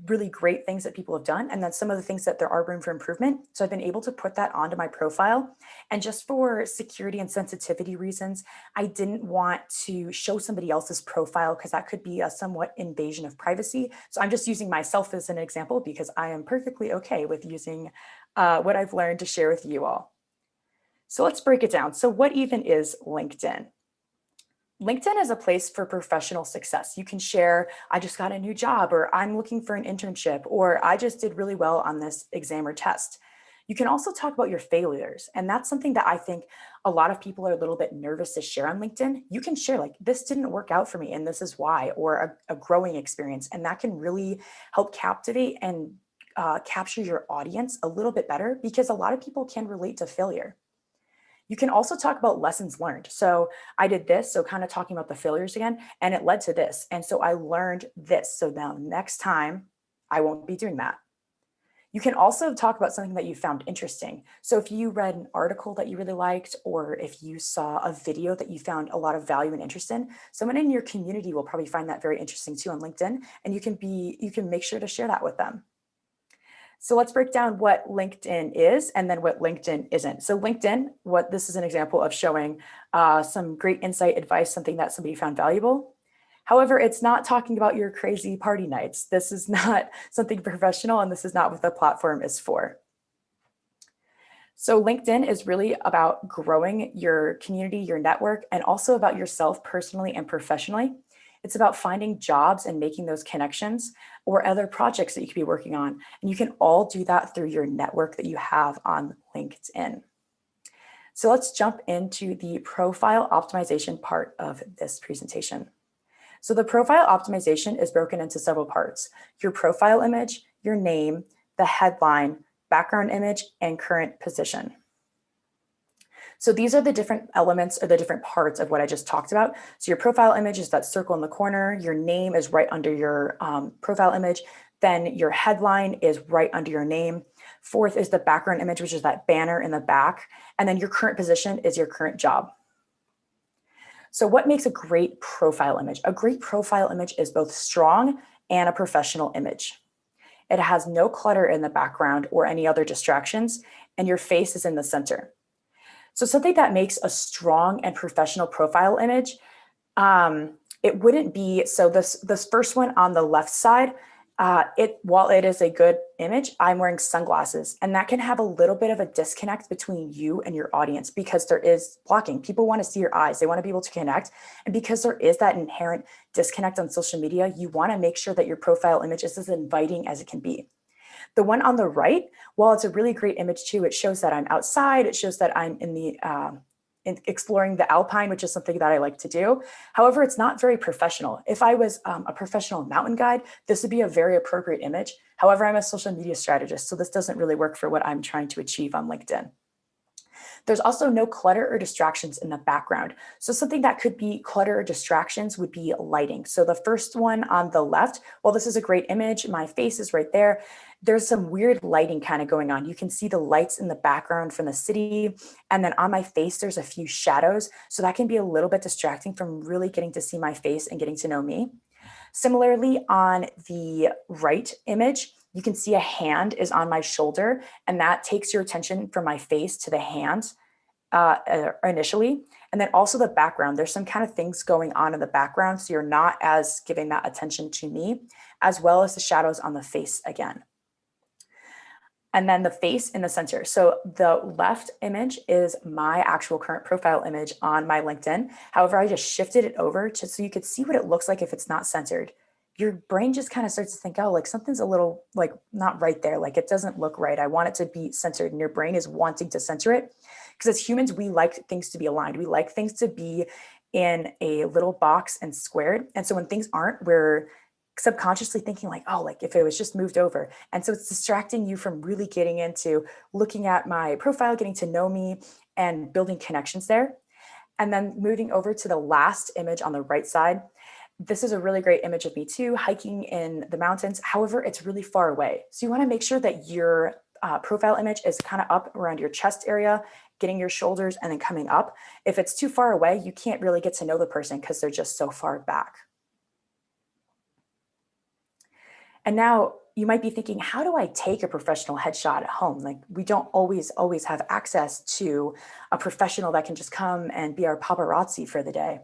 really great things that people have done, and then some of the things that there are room for improvement. So I've been able to put that onto my profile. And just for security and sensitivity reasons, I didn't want to show somebody else's profile because that could be a somewhat invasion of privacy. So I'm just using myself as an example because I am perfectly okay with using what I've learned to share with you all. So let's break it down. So what even is LinkedIn? LinkedIn is a place for professional success. You can share, I just got a new job, or I'm looking for an internship, or I just did really well on this exam or test. You can also talk about your failures. And that's something that I think a lot of people are a little bit nervous to share on LinkedIn. You can share like, this didn't work out for me and this is why, or a growing experience. And that can really help captivate and capture your audience a little bit better, because a lot of people can relate to failure. You can also talk about lessons learned. So I did this, so kind of talking about the failures again, and it led to this. And so I learned this. So now next time I won't be doing that. You can also talk about something that you found interesting. So if you read an article that you really liked, or if you saw a video that you found a lot of value and interest in, someone in your community will probably find that very interesting too on LinkedIn, and you can make sure to share that with them. So let's break down what LinkedIn is and then what LinkedIn isn't. So LinkedIn, this is an example of showing some great insight, advice, something that somebody found valuable. However, it's not talking about your crazy party nights. This is not something professional, and this is not what the platform is for. So LinkedIn is really about growing your community, your network, and also about yourself personally and professionally. It's about finding jobs and making those connections, or other projects that you could be working on. And you can all do that through your network that you have on LinkedIn. So let's jump into the profile optimization part of this presentation. So the profile optimization is broken into several parts: your profile image, your name, the headline, background image, and current position. So these are the different elements or the different parts of what I just talked about. So your profile image is that circle in the corner. Your name is right under your profile image. Then your headline is right under your name. Fourth is the background image, which is that banner in the back. And then your current position is your current job. So what makes a great profile image? A great profile image is both strong and a professional image. It has no clutter in the background or any other distractions, and your face is in the center. So something that makes a strong and professional profile image, it wouldn't be, so this first one on the left side, while it is a good image, I'm wearing sunglasses, and that can have a little bit of a disconnect between you and your audience because there is blocking. People want to see your eyes. They want to be able to connect. And because there is that inherent disconnect on social media, you want to make sure that your profile image is as inviting as it can be. The one on the right, while it's a really great image too, it shows that I'm outside. It shows that I'm in exploring the alpine, which is something that I like to do. However, it's not very professional. If I was a professional mountain guide, this would be a very appropriate image. However, I'm a social media strategist, so this doesn't really work for what I'm trying to achieve on LinkedIn. There's also no clutter or distractions in the background. So something that could be clutter or distractions would be lighting. So the first one on the left, well, this is a great image. My face is right there. There's some weird lighting kind of going on. You can see the lights in the background from the city. And then on my face, there's a few shadows. So that can be a little bit distracting from really getting to see my face and getting to know me. Similarly, on the right image, you can see a hand is on my shoulder, and that takes your attention from my face to the hand initially. And then also the background, there's some kind of things going on in the background, so you're not as giving that attention to me, as well as the shadows on the face again. And then the face in the center. So the left image is my actual current profile image on my LinkedIn. However, I just shifted it over so you could see what it looks like if it's not centered. Your brain just kind of starts to think, oh, like something's a little like not right there. Like it doesn't look right. I want it to be centered. And your brain is wanting to center it. Because as humans, we like things to be aligned. We like things to be in a little box and squared. And so when things aren't, we're subconsciously thinking like, oh, like if it was just moved over. And so it's distracting you from really getting into looking at my profile, getting to know me and building connections there. And then moving over to the last image on the right side. This is a really great image of me too, hiking in the mountains. However, it's really far away. So you want to make sure that your profile image is kind of up around your chest area, getting your shoulders and then coming up. If it's too far away, you can't really get to know the person because they're just so far back. And now you might be thinking, how do I take a professional headshot at home? Like we don't always have access to a professional that can just come and be our paparazzi for the day.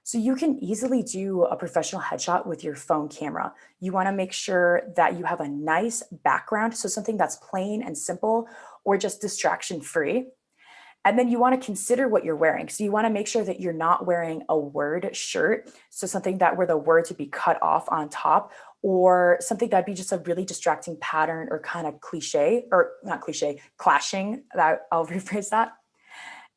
So you can easily do a professional headshot with your phone camera. You want to make sure that you have a nice background. So something that's plain and simple or just distraction free. And then you want to consider what you're wearing. So you want to make sure that you're not wearing a word shirt. So something that where the words would be cut off on top, or something that'd be just a really distracting pattern or kind of cliche, or not cliche, clashing, that I'll rephrase that.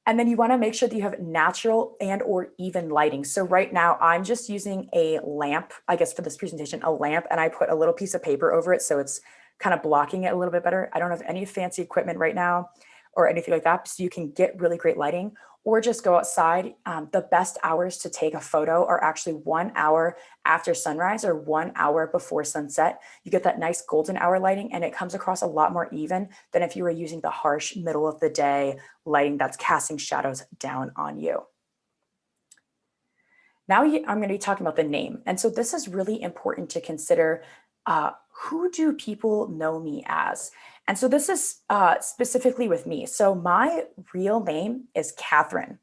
And then you want to make sure that you have natural and or even lighting. So right now I'm just using a lamp, I guess for this presentation, a lamp, and I put a little piece of paper over it. So it's kind of blocking it a little bit better. I don't have any fancy equipment right now or anything like that. So you can get really great lighting or just go outside. The best hours to take a photo are actually 1 hour after sunrise or 1 hour before sunset. You get that nice golden hour lighting and it comes across a lot more even than if you were using the harsh middle of the day lighting that's casting shadows down on you. Now I'm going to be talking about the name. And so this is really important to consider. Who do people know me as? And so this is specifically with me. So my real name is Catherine,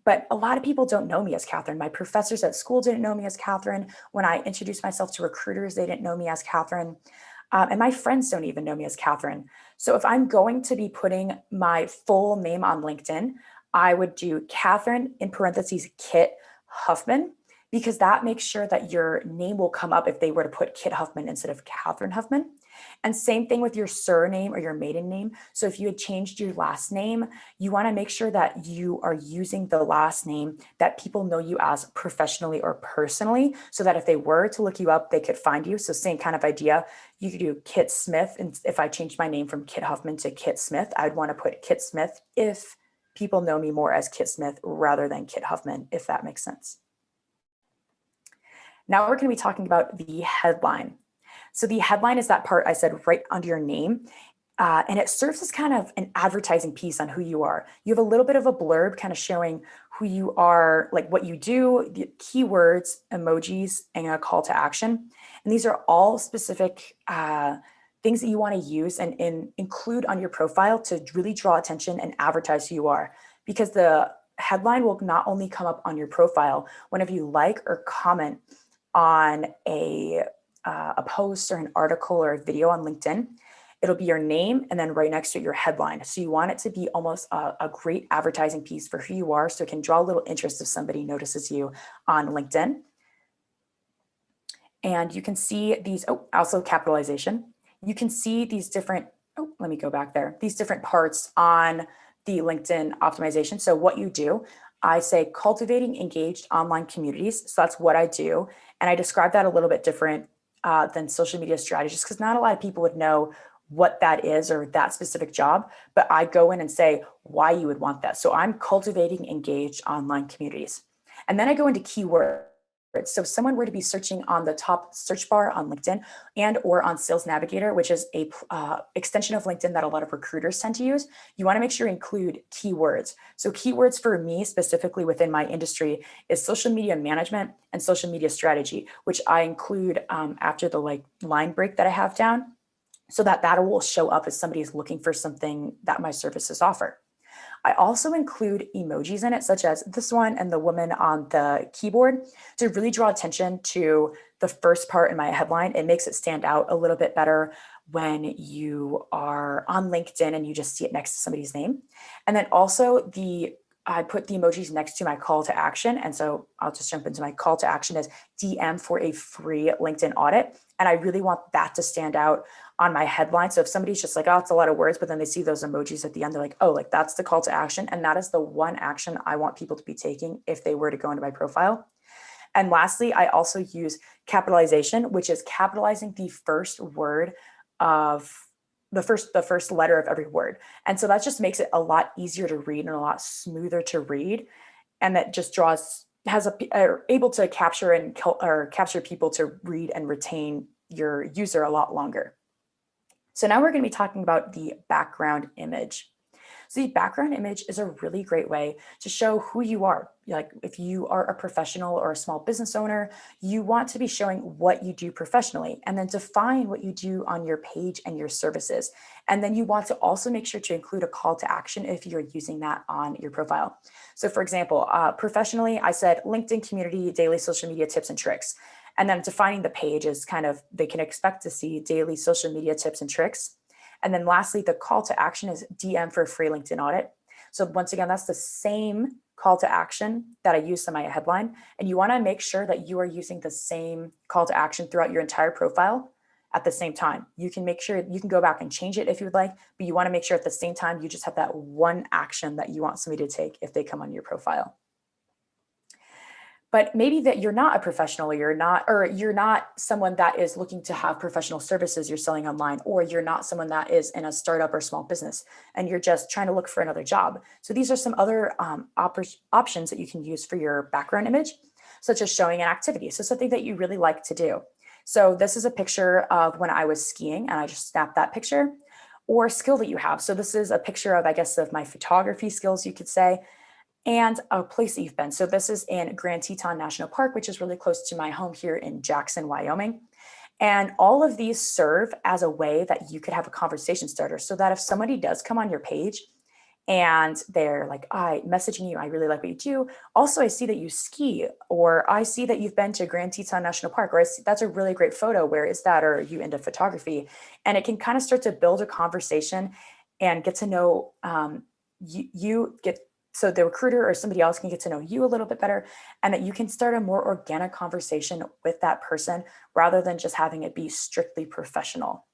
but a lot of people don't know me as Catherine. My professors at school didn't know me as Catherine. When I introduced myself to recruiters, they didn't know me as Catherine. And my friends don't even know me as Catherine. So if I'm going to be putting my full name on LinkedIn, I would do Catherine in parentheses Kit Huffman, because that makes sure that your name will come up if they were to put Kit Huffman instead of Catherine Huffman. And same thing with your surname or your maiden name. So if you had changed your last name, you want to make sure that you are using the last name that people know you as professionally or personally, so that if they were to look you up, they could find you. So same kind of idea. You could do Kit Smith. And if I changed my name from Kit Huffman to Kit Smith, I'd want to put Kit Smith if people know me more as Kit Smith rather than Kit Huffman, if that makes sense. Now we're going to be talking about the headline. So the headline is that part I said right under your name. And it serves as kind of an advertising piece on who you are. You have a little bit of a blurb kind of showing who you are, like what you do, the keywords, emojis, and a call to action. And these are all specific things that you want to use and include on your profile to really draw attention and advertise who you are. Because the headline will not only come up on your profile whenever you like or comment on a post or an article or a video on LinkedIn. It'll be your name and then right next to it, your headline. So you want it to be almost a great advertising piece for who you are, so it can draw a little interest if somebody notices you on LinkedIn. And you can see these, also capitalization. You can see these different, let me go back there, these different parts on the LinkedIn optimization. So what you do, I say cultivating engaged online communities. So that's what I do. And I describe that a little bit different than social media strategists, because not a lot of people would know what that is or that specific job, but I go in and say why you would want that. So I'm cultivating engaged online communities. And then I go into keywords. So if someone were to be searching on the top search bar on LinkedIn and or on Sales Navigator, which is a extension of LinkedIn that a lot of recruiters tend to use, you want to make sure you include keywords. So keywords for me specifically within my industry is social media management and social media strategy, which I include after the line break that I have down, so that will show up as somebody is looking for something that my services offer. I also include emojis in it, such as this one and the woman on the keyboard, to really draw attention to the first part in my headline. It makes it stand out a little bit better when you are on LinkedIn and you just see it next to somebody's name. And then also I put the emojis next to my call to action. And so I'll just jump into my call to action as DM for a free LinkedIn audit. And I really want that to stand out on my headline. So if somebody's just like, oh, it's a lot of words, but then they see those emojis at the end, they're like, oh, that's the call to action. And that is the one action I want people to be taking if they were to go into my profile. And lastly, I also use capitalization, which is capitalizing the first word of the first letter of every word. And so that just makes it a lot easier to read and a lot smoother to read. And that just are able to capture capture people to read and retain your user a lot longer. So now we're going to be talking about the background image. So the background image is a really great way to show who you are. Like if you are a professional or a small business owner, you want to be showing what you do professionally and then define what you do on your page and your services. And then you want to also make sure to include a call to action if you're using that on your profile. So for example, professionally, I said LinkedIn community, daily social media tips and tricks. And then defining the page is they can expect to see daily social media tips and tricks. And then lastly, the call to action is DM for a free LinkedIn audit. So once again, that's the same call to action that I used in my headline. And you want to make sure that you are using the same call to action throughout your entire profile at the same time. You can make sure you can go back and change it if you would like, but you want to make sure at the same time you just have that one action that you want somebody to take if they come on your profile. But maybe that you're not a professional, you're not someone that is looking to have professional services you're selling online, or you're not someone that is in a startup or small business and you're just trying to look for another job. So these are some other options that you can use for your background image, such as showing an activity. So something that you really like to do. So this is a picture of when I was skiing and I just snapped that picture, or a skill that you have. So this is a picture of, of my photography skills, you could say, and a place that you've been. So this is in Grand Teton National Park, which is really close to my home here in Jackson, Wyoming. And all of these serve as a way that you could have a conversation starter, so that if somebody does come on your page and they're like, messaging you, I really like what you do. Also, I see that you ski, or I see that you've been to Grand Teton National Park, or that's a really great photo. Where is that? Or are you into photography? And it can kind of start to build a conversation and get to know so the recruiter or somebody else can get to know you a little bit better, and that you can start a more organic conversation with that person rather than just having it be strictly professional.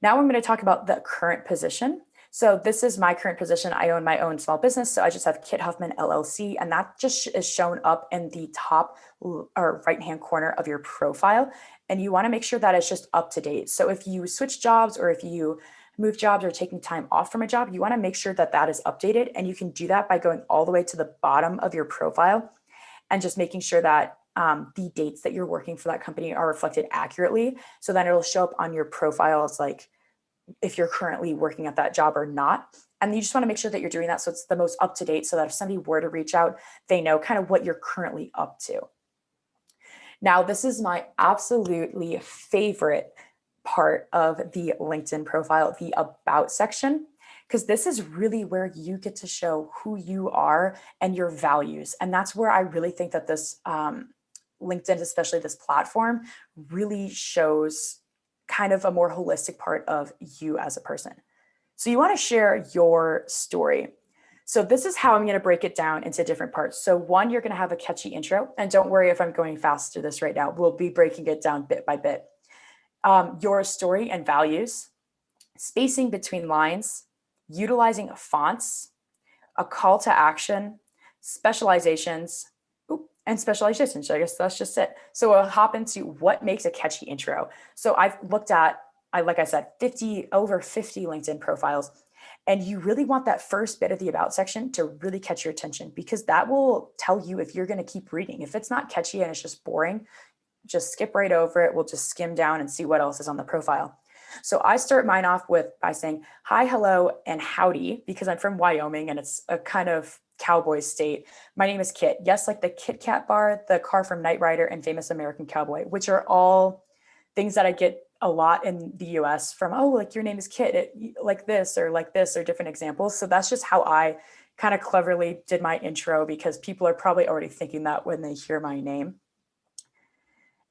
Now I'm going to talk about the current position. So this is my current position. I own my own small business. So I just have Kit Huffman LLC, and that just is shown up in the top or right-hand corner of your profile. And you want to make sure that it's just up to date. So if you switch jobs, or if you move jobs or taking time off from a job, you want to make sure that that is updated. And you can do that by going all the way to the bottom of your profile and just making sure that the dates that you're working for that company are reflected accurately. So then it'll show up on your profile as like if you're currently working at that job or not. And you just want to make sure that you're doing that so it's the most up to date, so that if somebody were to reach out, they know kind of what you're currently up to. Now, this is my absolutely favorite part of the LinkedIn profile, the About section, because this is really where you get to show who you are and your values. And that's where I really think that this LinkedIn, especially this platform, really shows kind of a more holistic part of you as a person. So you want to share your story. So this is how I'm going to break it down into different parts. So one, you're going to have a catchy intro, and don't worry if I'm going fast through this right now. We'll be breaking it down bit by bit. Your story and values, spacing between lines, utilizing fonts, a call to action, specializations, and specializations. So I guess that's just it. So we'll hop into what makes a catchy intro. So I've looked at, like I said, over 50 LinkedIn profiles. And you really want that first bit of the About section to really catch your attention, because that will tell you if you're going to keep reading. If it's not catchy and it's just boring, just skip right over it. We'll just skim down and see what else is on the profile. So I start mine off by saying hi, hello, and howdy, because I'm from Wyoming and it's a kind of cowboy state. My name is Kit. Yes, like the Kit Kat bar, the car from Knight Rider, and Famous American Cowboy, which are all things that I get a lot in the US from, oh, like your name is Kit, like this or different examples. So that's just how I kind of cleverly did my intro, because people are probably already thinking that when they hear my name.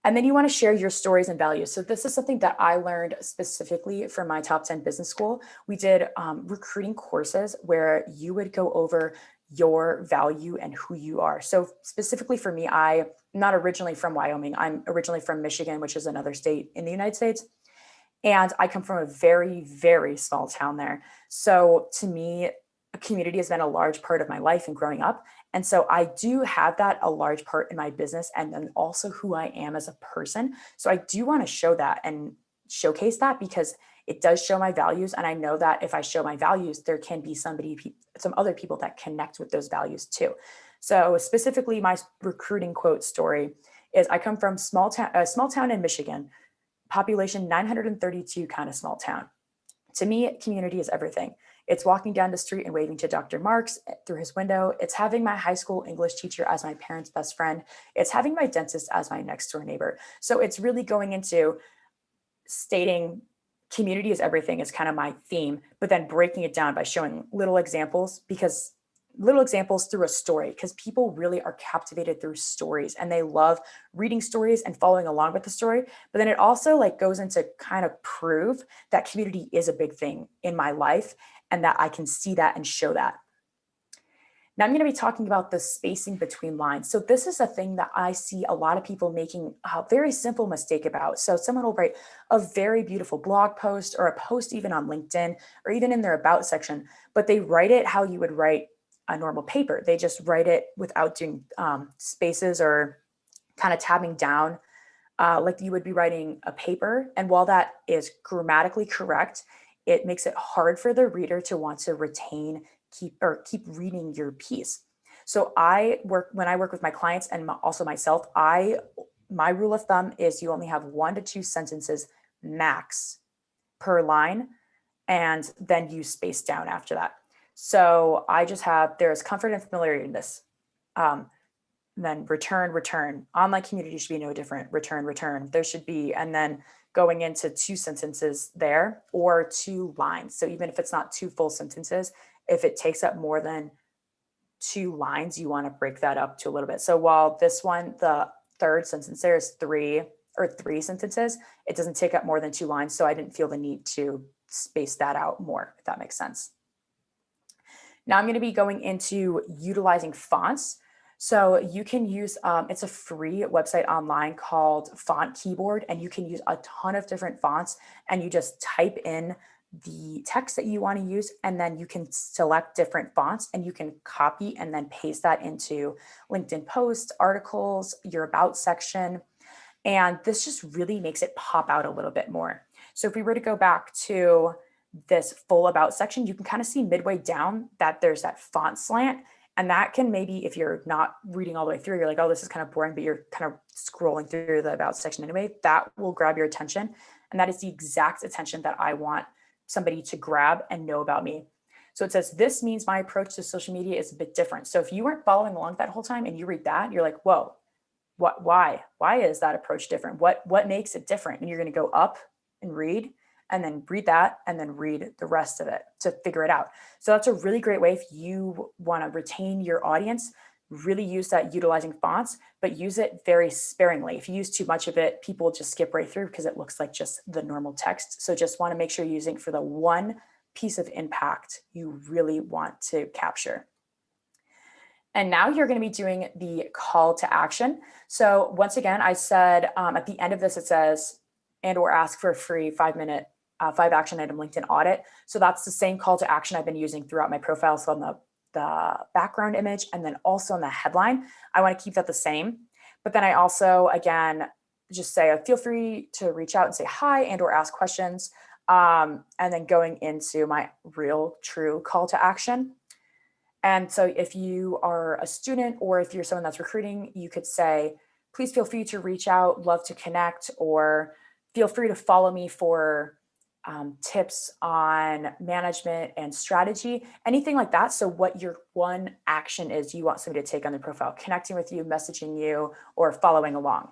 And then you want to share your stories and values. So this is something that I learned specifically from my top 10 business school. We did recruiting courses where you would go over your value and who you are. So specifically for me, I'm not originally from Wyoming. I'm originally from Michigan, which is another state in the United States. And I come from a very, very small town there. So to me, a community has been a large part of my life and growing up. And so I do have that a large part in my business, and then also who I am as a person. So I do want to show that and showcase that, because it does show my values. And I know that if I show my values, there can be some other people that connect with those values too. So specifically, my recruiting quote story is I come from a small town in Michigan, population 932, kind of small town. To me, community is everything. It's walking down the street and waving to Dr. Marks through his window. It's having my high school English teacher as my parents' best friend. It's having my dentist as my next door neighbor. So it's really going into stating community is everything is kind of my theme, but then breaking it down by showing little examples through a story, because people really are captivated through stories and they love reading stories and following along with the story. But then it also goes into kind of prove that community is a big thing in my life and that I can see that and show that. Now I'm going to be talking about the spacing between lines. So this is a thing that I see a lot of people making a very simple mistake about. So someone will write a very beautiful blog post or a post even on LinkedIn or even in their About section, but they write it how you would write a normal paper. They just write it without doing spaces or kind of tabbing down like you would be writing a paper. And while that is grammatically correct, it makes it hard for the reader to want to keep reading your piece. So when I work with my clients and also myself, my rule of thumb is you only have 1 to 2 sentences max per line, and then you space down after that. So I just have, there's comfort and familiarity in this. Then return. Online community should be no different. Return. There should be, and then going into 2 sentences there or 2 lines. So even if it's not 2 full sentences, if it takes up more than 2 lines, you want to break that up to a little bit. So while this one, the third sentence there is 3 sentences, it doesn't take up more than 2 lines. So I didn't feel the need to space that out more, if that makes sense. Now I'm going to be going into utilizing fonts. So you can use, it's a free website online called Font Keyboard, and you can use a ton of different fonts, and you just type in the text that you want to use, and then you can select different fonts and you can copy and then paste that into LinkedIn posts, articles, your About section. And this just really makes it pop out a little bit more. So if we were to go back to this full about section, you can kind of see midway down that there's that font slant. And that can maybe, if you're not reading all the way through, you're like, oh, this is kind of boring, but you're kind of scrolling through the about section anyway, that will grab your attention. And that is the exact attention that I want somebody to grab and know about me. So it says, this means my approach to social media is a bit different. So if you weren't following along that whole time and you read that, you're like, whoa, why is that approach different? What makes it different? And you're going to go up and read, and then read that, and then read the rest of it to figure it out. So that's a really great way if you want to retain your audience, really use that utilizing fonts, but use it very sparingly. If you use too much of it, people just skip right through because it looks like just the normal text. So just want to make sure you're using it for the one piece of impact you really want to capture. And now you're going to be doing the call to action. So once again, I said at the end of this, it says, and or ask for a free 5-minute 5 action item LinkedIn audit. So that's the same call to action I've been using throughout my profile. So on the background image and then also on the headline, I want to keep that the same. But then I also, again, just say, feel free to reach out and say hi and or ask questions. And then going into my real true call to action. And so if you are a student or if you're someone that's recruiting, you could say, please feel free to reach out, love to connect, or feel free to follow me for tips on management and strategy, anything like that. So what your one action is you want somebody to take on their profile, connecting with you, messaging you, or following along.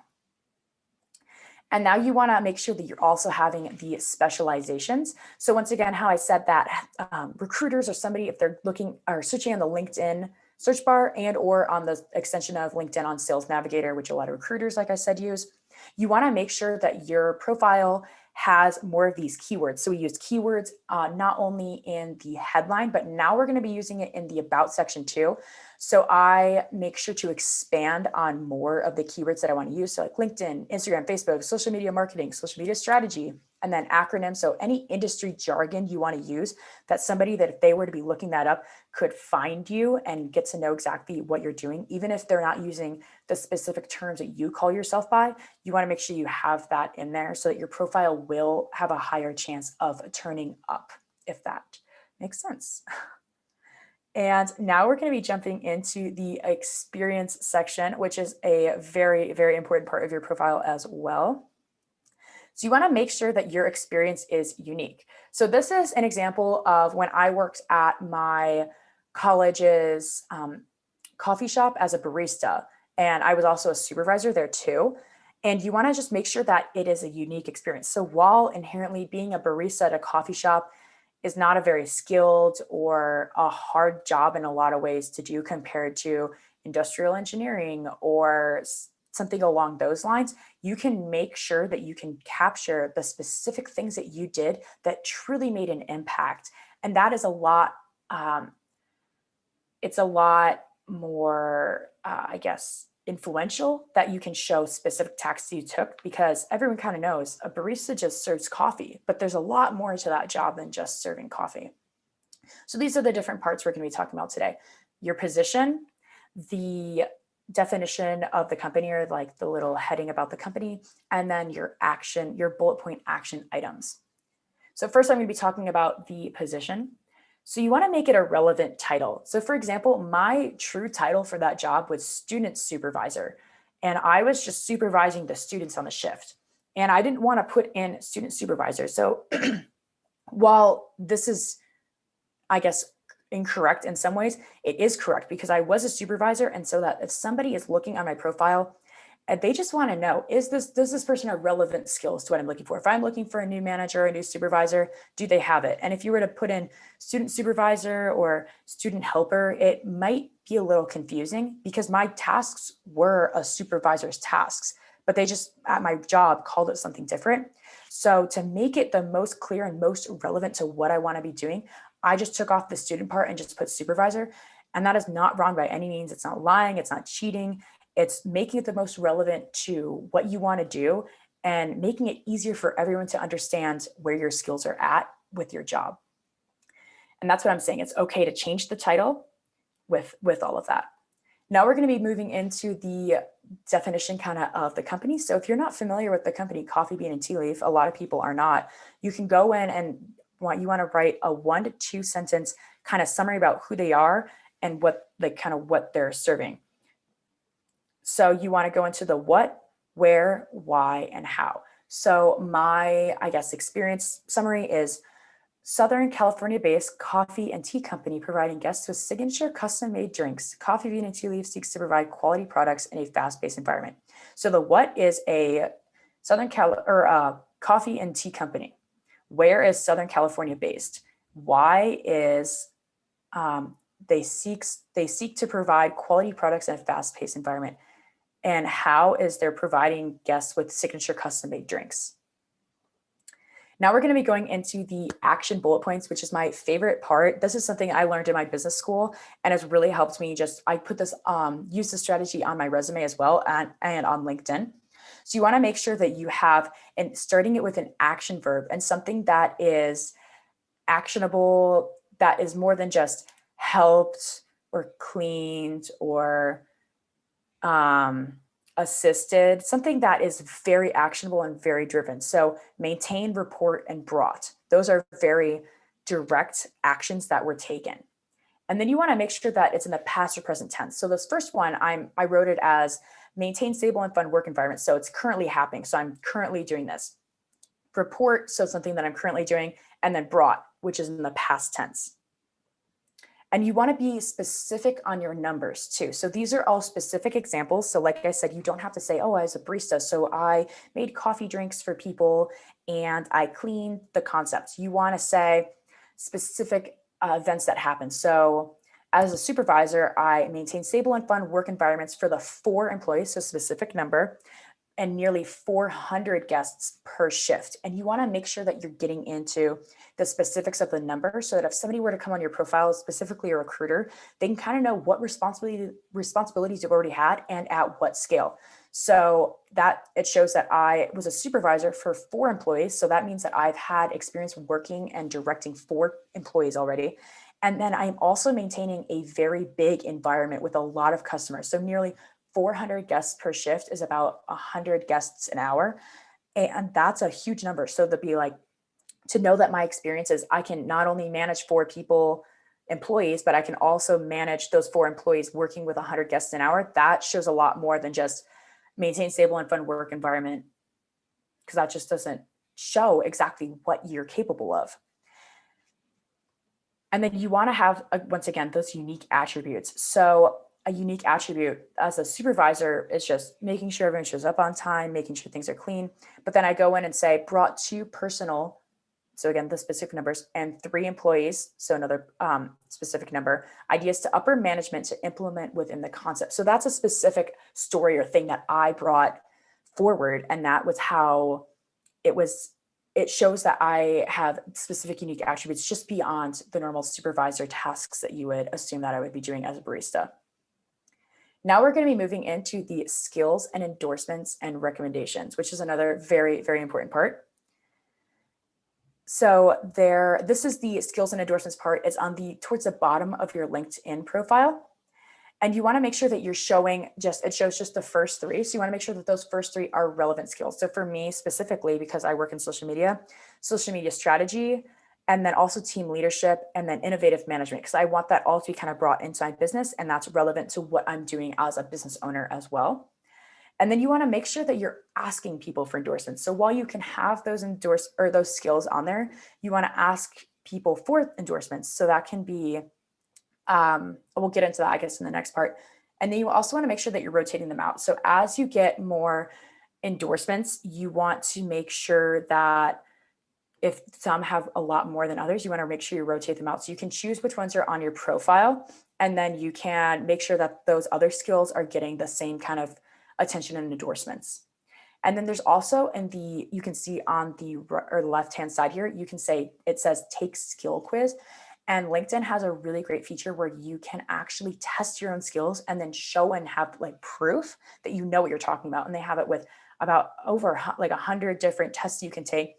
And now you want to make sure that you're also having the specializations. So once again, how I said that recruiters or somebody, if they're looking or searching on the LinkedIn search bar and or on the extension of LinkedIn on Sales Navigator, which a lot of recruiters, like I said, use, you want to make sure that your profile has more of these keywords. So we use keywords not only in the headline, but now we're going to be using it in the about section too. So I make sure to expand on more of the keywords that I want to use. So like LinkedIn, Instagram, Facebook, social media marketing, social media strategy, and then acronyms. So any industry jargon you want to use, that somebody that if they were to be looking that up could find you and get to know exactly what you're doing, even if they're not using the specific terms that you call yourself by, you want to make sure you have that in there so that your profile will have a higher chance of turning up, if that makes sense. And now we're going to be jumping into the experience section, which is a very, very important part of your profile as well. So you want to make sure that your experience is unique. So this is an example of when I worked at my college's coffee shop as a barista. And I was also a supervisor there too. And you want to just make sure that it is a unique experience. So while inherently being a barista at a coffee shop is not a very skilled or a hard job in a lot of ways to do compared to industrial engineering or something along those lines, you can make sure that you can capture the specific things that you did that truly made an impact. And that is a lot, it's a lot more, I guess, influential that you can show specific tasks you took, because everyone kind of knows a barista just serves coffee, but there's a lot more to that job than just serving coffee. So these are the different parts we're going to be talking about today. Your position, the definition of the company, or like the little heading about the company, and then your action, your bullet point action items. So first I'm going to be talking about the position. So you want to make it a relevant title. So for example, my true title for that job was student supervisor, and I was just supervising the students on the shift. And I didn't want to put in student supervisor. So while this is, I guess, incorrect in some ways, it is correct because I was a supervisor. And so that if somebody is looking on my profile and they just want to know, does this person have relevant skills to what I'm looking for? If I'm looking for a new manager, a new supervisor, do they have it? And if you were to put in student supervisor or student helper, it might be a little confusing because my tasks were a supervisor's tasks, but they just at my job called it something different. So to make it the most clear and most relevant to what I want to be doing, I just took off the student part and just put supervisor. And that is not wrong by any means. It's not lying. It's not cheating. It's making it the most relevant to what you want to do and making it easier for everyone to understand where your skills are at with your job. And that's what I'm saying. It's okay to change the title with all of that. Now we're going to be moving into the definition kind of the company. So if you're not familiar with the company Coffee Bean and Tea Leaf, a lot of people are not, you can go in and you want to write a 1 to 2 sentence kind of summary about who they are and what they're serving. So you want to go into the what, where, why, and how. So my, I guess, experience summary is Southern California-based coffee and tea company providing guests with signature custom-made drinks. Coffee Bean and Tea Leaf seeks to provide quality products in a fast-paced environment. So the what is a Southern coffee and tea company. Where is Southern California based? Why is they seek to provide quality products in a fast-paced environment? And how is they're providing guests with signature custom-made drinks? Now we're going to be going into the action bullet points, which is my favorite part. This is something I learned in my business school and has really helped me. I put this, use this strategy on my resume as well and on LinkedIn. So you want to make sure that you have, and starting it with an action verb and something that is actionable, that is more than just helped or cleaned or assisted, something that is very actionable and very driven. So maintain, report, and brought. Those are very direct actions that were taken. And then you want to make sure that it's in the past or present tense. So this first one, I wrote it as maintain stable and fun work environment. So it's currently happening. So I'm currently doing this. Report, so something that I'm currently doing, and then brought, which is in the past tense. And you want to be specific on your numbers too. So these are all specific examples. So like I said, you don't have to say, oh, I was a barista, so I made coffee drinks for people and I cleaned the concepts. You want to say specific events that happen. So as a supervisor, I maintain stable and fun work environments for the 4 employees, so specific number, and nearly 400 guests per shift. And you want to make sure that you're getting into the specifics of the number so that if somebody were to come on your profile, specifically a recruiter, they can kind of know what responsibilities you've already had and at what scale. So that it shows that I was a supervisor for 4 employees. So that means that I've had experience working and directing 4 employees already. And then I'm also maintaining a very big environment with a lot of customers. So nearly 400 guests per shift is about 100 guests an hour. And that's a huge number. So to know that my experience is I can not only manage 4 employees, but I can also manage those 4 employees working with 100 guests an hour. That shows a lot more than just maintain stable and fun work environment, because that just doesn't show exactly what you're capable of. And then you want to have, once again, those unique attributes. So a unique attribute as a supervisor is just making sure everyone shows up on time, making sure things are clean. But then I go in and say brought 2 personal, so again, the specific numbers, and 3 employees, so another specific number, ideas to upper management to implement within the concept. So that's a specific story or thing that I brought forward. And that was how it shows that I have specific unique attributes just beyond the normal supervisor tasks that you would assume that I would be doing as a barista. Now we're going to be moving into the skills and endorsements and recommendations, which is another very, very important part. So this is the skills and endorsements part. It's towards the bottom of your LinkedIn profile. And you want to make sure that you're showing it shows just the first 3. So you want to make sure that those first 3 are relevant skills. So for me specifically, because I work in social media strategy, and then also team leadership, and then innovative management, because I want that all to be kind of brought into my business, and that's relevant to what I'm doing as a business owner as well. And then you want to make sure that you're asking people for endorsements. So while you can have those those skills on there, you want to ask people for endorsements. So that can be, we'll get into that, I guess, in the next part. And then you also want to make sure that you're rotating them out. So as you get more endorsements, you want to make sure that if some have a lot more than others, you want to make sure you rotate them out. So you can choose which ones are on your profile, and then you can make sure that those other skills are getting the same kind of attention and endorsements. And then there's also you can see on the left-hand side here, you can say, it says take skill quiz. And LinkedIn has a really great feature where you can actually test your own skills and then show and have proof that you know what you're talking about. And they have it with about over 100 different tests you can take,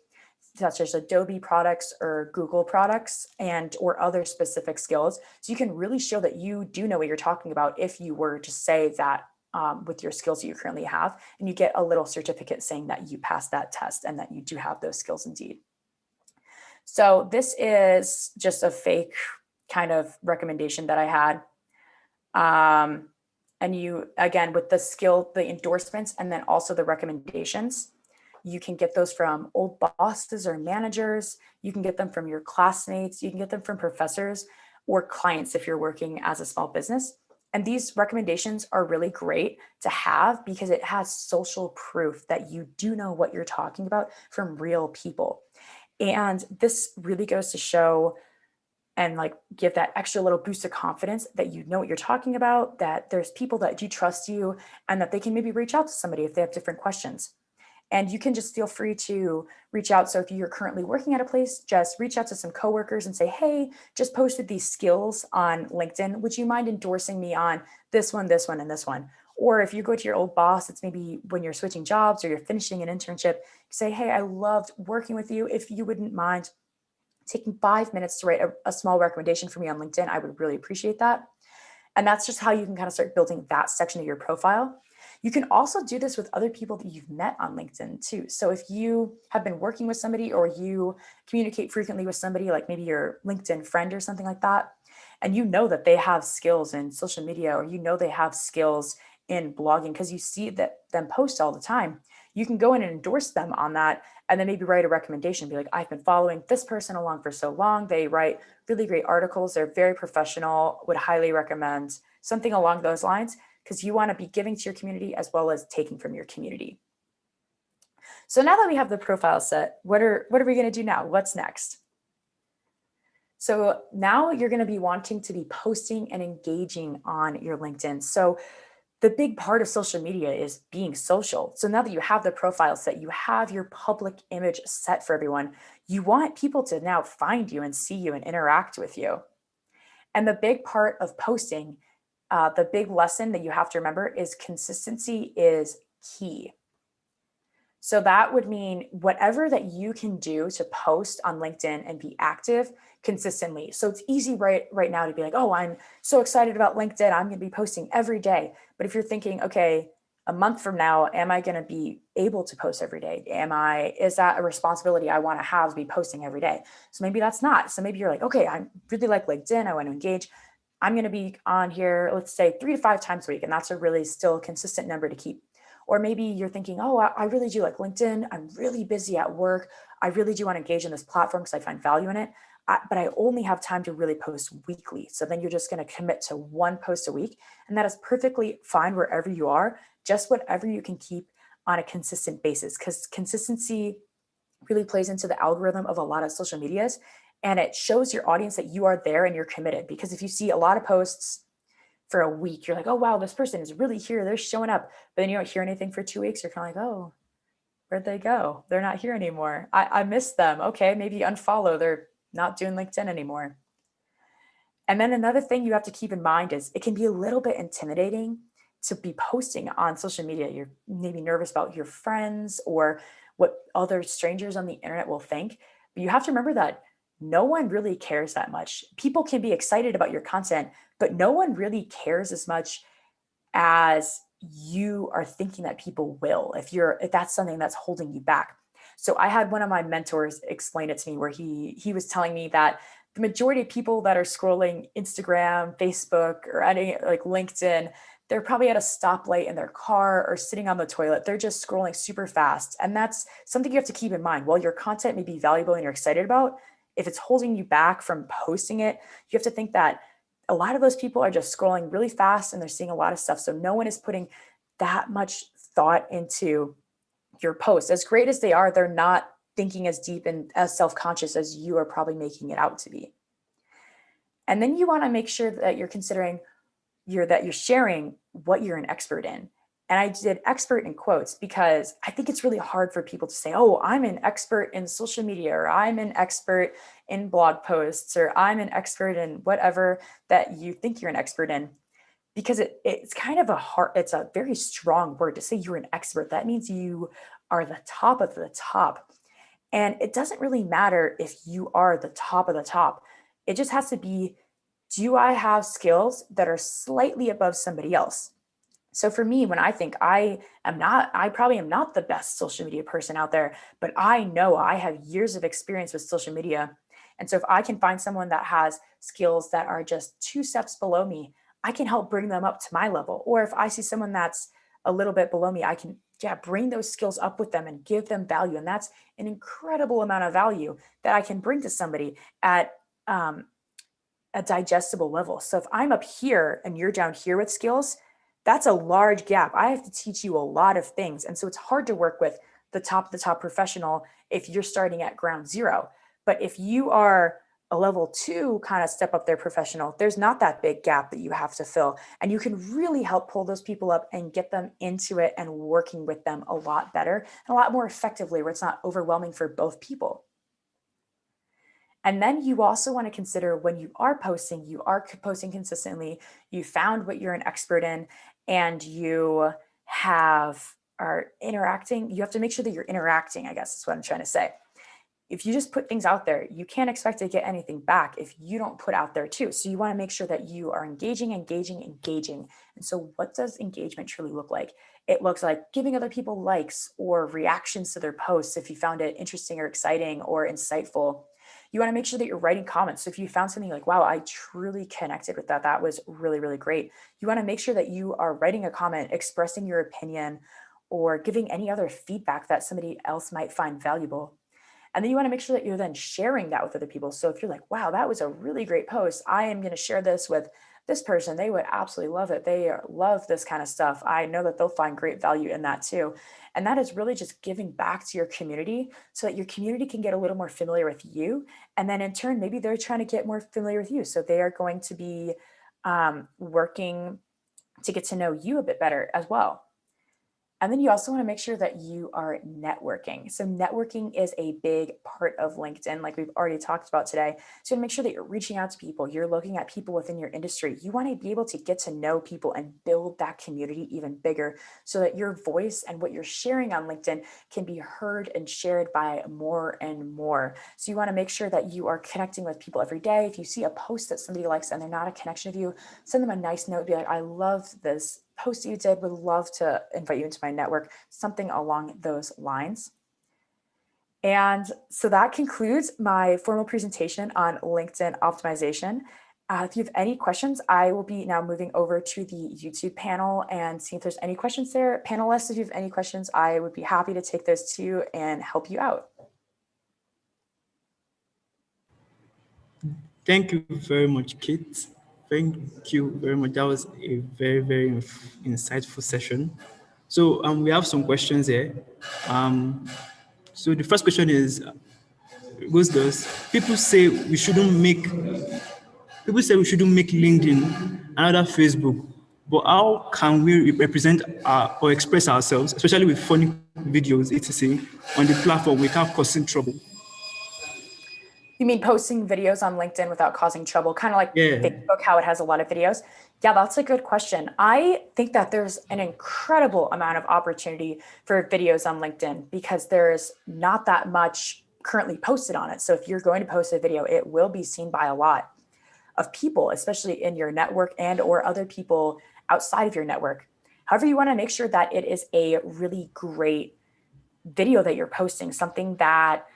such as Adobe products or Google products or other specific skills. So you can really show that you do know what you're talking about if you were to say that with your skills that you currently have, and you get a little certificate saying that you passed that test and that you do have those skills indeed. So this is just a fake kind of recommendation that I had. And you, again, with the skill, the endorsements, and then also the recommendations, you can get those from old bosses or managers. You can get them from your classmates. You can get them from professors or clients if you're working as a small business. And these recommendations are really great to have because it has social proof that you do know what you're talking about from real people. And this really goes to show and like give that extra little boost of confidence that you know what you're talking about, that there's people that do trust you, and that they can maybe reach out to somebody if they have different questions. And you can just feel free to reach out. So if you're currently working at a place, just reach out to some coworkers and say, hey, just posted these skills on LinkedIn. Would you mind endorsing me on this one, and this one? Or if you go to your old boss, it's maybe when you're switching jobs or you're finishing an internship, say, hey, I loved working with you. If you wouldn't mind taking 5 minutes to write a small recommendation for me on LinkedIn, I would really appreciate that. And that's just how you can kind of start building that section of your profile. You can also do this with other people that you've met on LinkedIn too. So if you have been working with somebody or you communicate frequently with somebody, like maybe your LinkedIn friend or something like that, and you know that they have skills in social media or you know they have skills in blogging because you see that them post all the time, you can go in and endorse them on that and then maybe write a recommendation. Be like, I've been following this person along for so long. They write really great articles. They're very professional, would highly recommend something along those lines because you want to be giving to your community as well as taking from your community. So now that we have the profile set, what are we going to do now? What's next? So now you're going to be wanting to be posting and engaging on your LinkedIn. So the big part of social media is being social. So now that you have the profile set, you have your public image set for everyone, you want people to now find you and see you and interact with you. And the big part of posting, the big lesson that you have to remember is consistency is key. So that would mean whatever that you can do to post on LinkedIn and be active consistently. So it's easy right now to be like, oh, I'm so excited about LinkedIn, I'm going to be posting every day. But if you're thinking, okay, a month from now, am I going to be able to post every day? Is that a responsibility I want to have to be posting every day? So maybe that's not. So maybe you're like, okay, I really like LinkedIn, I want to engage. I'm going to be on here, let's say 3 to 5 times a week. And that's a really still consistent number to keep. Or maybe you're thinking, oh, I really do like LinkedIn. I'm really busy at work. I really do want to engage in this platform because I find value in it. But I only have time to really post weekly. So then you're just going to commit to 1 post a week. And that is perfectly fine wherever you are, just whatever you can keep on a consistent basis, because consistency really plays into the algorithm of a lot of social medias. And it shows your audience that you are there and you're committed. Because if you see a lot of posts for a week, you're like, oh, wow, this person is really here. They're showing up. But then you don't hear anything for 2 weeks. You're kind of like, oh, where'd they go? They're not here anymore. I miss them. Okay, maybe unfollow. They're not doing LinkedIn anymore. And then another thing you have to keep in mind is it can be a little bit intimidating to be posting on social media. You're maybe nervous about your friends or what other strangers on the internet will think. But you have to remember that no one really cares that much. People can be excited about your content, but no one really cares as much as you are thinking that people will, if that's something that's holding you back. So I had one of my mentors explain it to me where he was telling me that the majority of people that are scrolling Instagram, Facebook, or any like LinkedIn, they're probably at a stoplight in their car or sitting on the toilet. They're just scrolling super fast. And that's something you have to keep in mind. While your content may be valuable and you're excited about, if it's holding you back from posting it, you have to think that a lot of those people are just scrolling really fast and they're seeing a lot of stuff. So no one is putting that much thought into your posts. As great as they are, they're not thinking as deep and as self-conscious as you are probably making it out to be. And then you want to make sure that you're considering that you're sharing what you're an expert in. And I did expert in quotes because I think it's really hard for people to say, oh, I'm an expert in social media, or I'm an expert in blog posts, or I'm an expert in whatever that you think you're an expert in. Because it's kind of it's a very strong word to say you're an expert. That means you are the top of the top. And it doesn't really matter if you are the top of the top. It just has to be, do I have skills that are slightly above somebody else? So for me, when I think I probably am not the best social media person out there, but I know I have years of experience with social media. And so if I can find someone that has skills that are just 2 steps below me, I can help bring them up to my level. Or if I see someone that's a little bit below me, I can bring those skills up with them and give them value. And that's an incredible amount of value that I can bring to somebody at a digestible level. So if I'm up here and you're down here with skills, that's a large gap. I have to teach you a lot of things. And so it's hard to work with the top professional if you're starting at ground zero. But if you are a level 2 kind of step up there professional, there's not that big gap that you have to fill. And you can really help pull those people up and get them into it and working with them a lot better and a lot more effectively, where it's not overwhelming for both people. And then you also want to consider when you are posting consistently, you found what you're an expert in, and you are interacting. You have to make sure that you're interacting, I guess is what I'm trying to say. If you just put things out there, you can't expect to get anything back if you don't put out there too. So you want to make sure that you are engaging. And so what does engagement truly look like? It looks like giving other people likes or reactions to their posts if you found it interesting or exciting or insightful. You want to make sure that you're writing comments. So if you found something like, wow, I truly connected with that, that was really, really great. You want to make sure that you are writing a comment, expressing your opinion, or giving any other feedback that somebody else might find valuable. And then you want to make sure that you're then sharing that with other people. So if you're like, wow, that was a really great post, I am going to share this with this person. They would absolutely love it. They love this kind of stuff. I know that they'll find great value in that too. And that is really just giving back to your community so that your community can get a little more familiar with you. And then in turn, maybe they're trying to get more familiar with you. So they are going to be working to get to know you a bit better as well. And then you also want to make sure that you are networking. So networking is a big part of LinkedIn, like we've already talked about today. So make sure that you're reaching out to people, you're looking at people within your industry. You want to be able to get to know people and build that community even bigger so that your voice and what you're sharing on LinkedIn can be heard and shared by more and more. So you want to make sure that you are connecting with people every day. If you see a post that somebody likes and they're not a connection with you, send them a nice note, be like, I love this post you did, would love to invite you into my network, something along those lines. And so that concludes my formal presentation on LinkedIn optimization. If you have any questions, I will be now moving over to the YouTube panel and see if there's any questions there. Panelists, if you have any questions, I would be happy to take those too and help you out. Thank you very much, Kate. Thank you very much. That was a very, very insightful session. So we have some questions here. So the first question is, goes thus: people say we shouldn't make LinkedIn another Facebook, but how can we represent or express ourselves, especially with funny videos, etc., on the platform without causing trouble? You mean posting videos on LinkedIn without causing trouble, kind of like Yeah. Facebook, how it has a lot of videos? Yeah, that's a good question. I think that there's an incredible amount of opportunity for videos on LinkedIn because there's not that much currently posted on it. So if you're going to post a video, it will be seen by a lot of people, especially in your network and or other people outside of your network. However, you want to make sure that it is a really great video that you're posting, something that